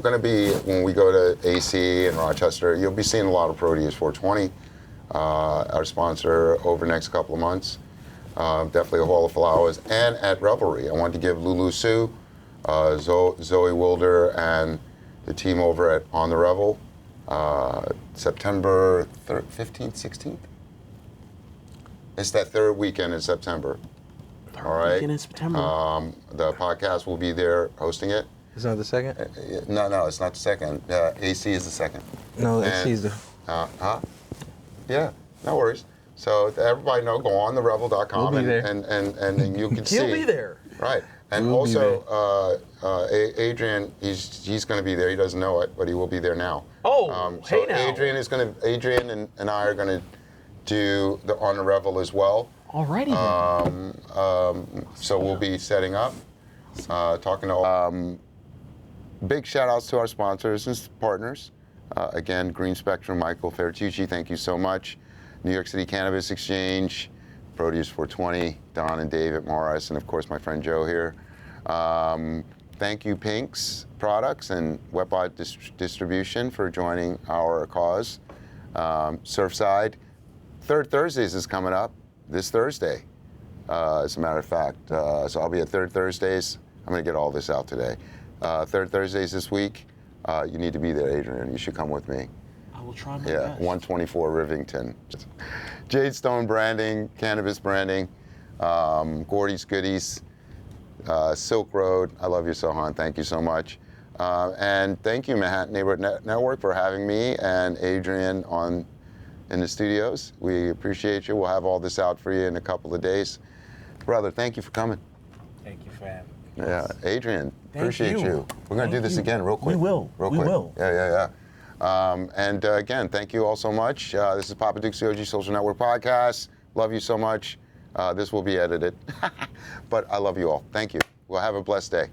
going to be, when we go to AC and Rochester, you'll be seeing a lot of Proteus 420, our sponsor, over the next couple of months. Definitely a Hall of Flowers. And at Revelry, I want to give Lulu Sue, Zoe Wilder, and the team over at On the Revel, September 15th, 16th? It's that third weekend in September. All right. Weekend in September. The podcast will be there hosting it. Is that the second? No, it's not the second. AC is the second. No, And- it's the. Yeah, no worries. So everybody know, go on therevel.com We'll be there. and you can see. He'll be there. Right. And We'll be also, Adrian, he's going to be there. He doesn't know it, but he will be there now. Oh, So hey now. Adrian and I are going to do the On the Revel as well. Alrighty then. So we'll be setting up, talking to. Big shout outs to our sponsors and partners. Again, Green Spectrum, Michael Fertucci, thank you so much. New York City Cannabis Exchange, Proteus 420, Don and David Morris, and of course my friend Joe here. Thank you, Pink's Products and Wetbot Distribution for joining our cause. Surfside, Third Thursdays is coming up this Thursday, as a matter of fact. So I'll be at Third Thursdays. I'm going to get all this out today. Third Thursdays this week. You need to be there, Adrian. You should come with me. I will try my Yeah, best. 124 Rivington. Jade Stone Branding, Cannabis Branding, Gordy's Goodies, Silk Road. I love you, Sohan. Thank you so much. And thank you, Manhattan Neighborhood Network, for having me and Adrian on in the studios. We appreciate you. We'll have all this out for you in a couple of days. Brother, thank you for coming. Thank you for having me. Yeah, Adrian, Thank appreciate you. We're going to do this again real quick. We will. Real We quick. will. Yeah. And again, thank you all so much. This is Papa Duke's the OG Social Network podcast. Love you so much. This will be edited. But I love you all. Thank you. Well, have a blessed day.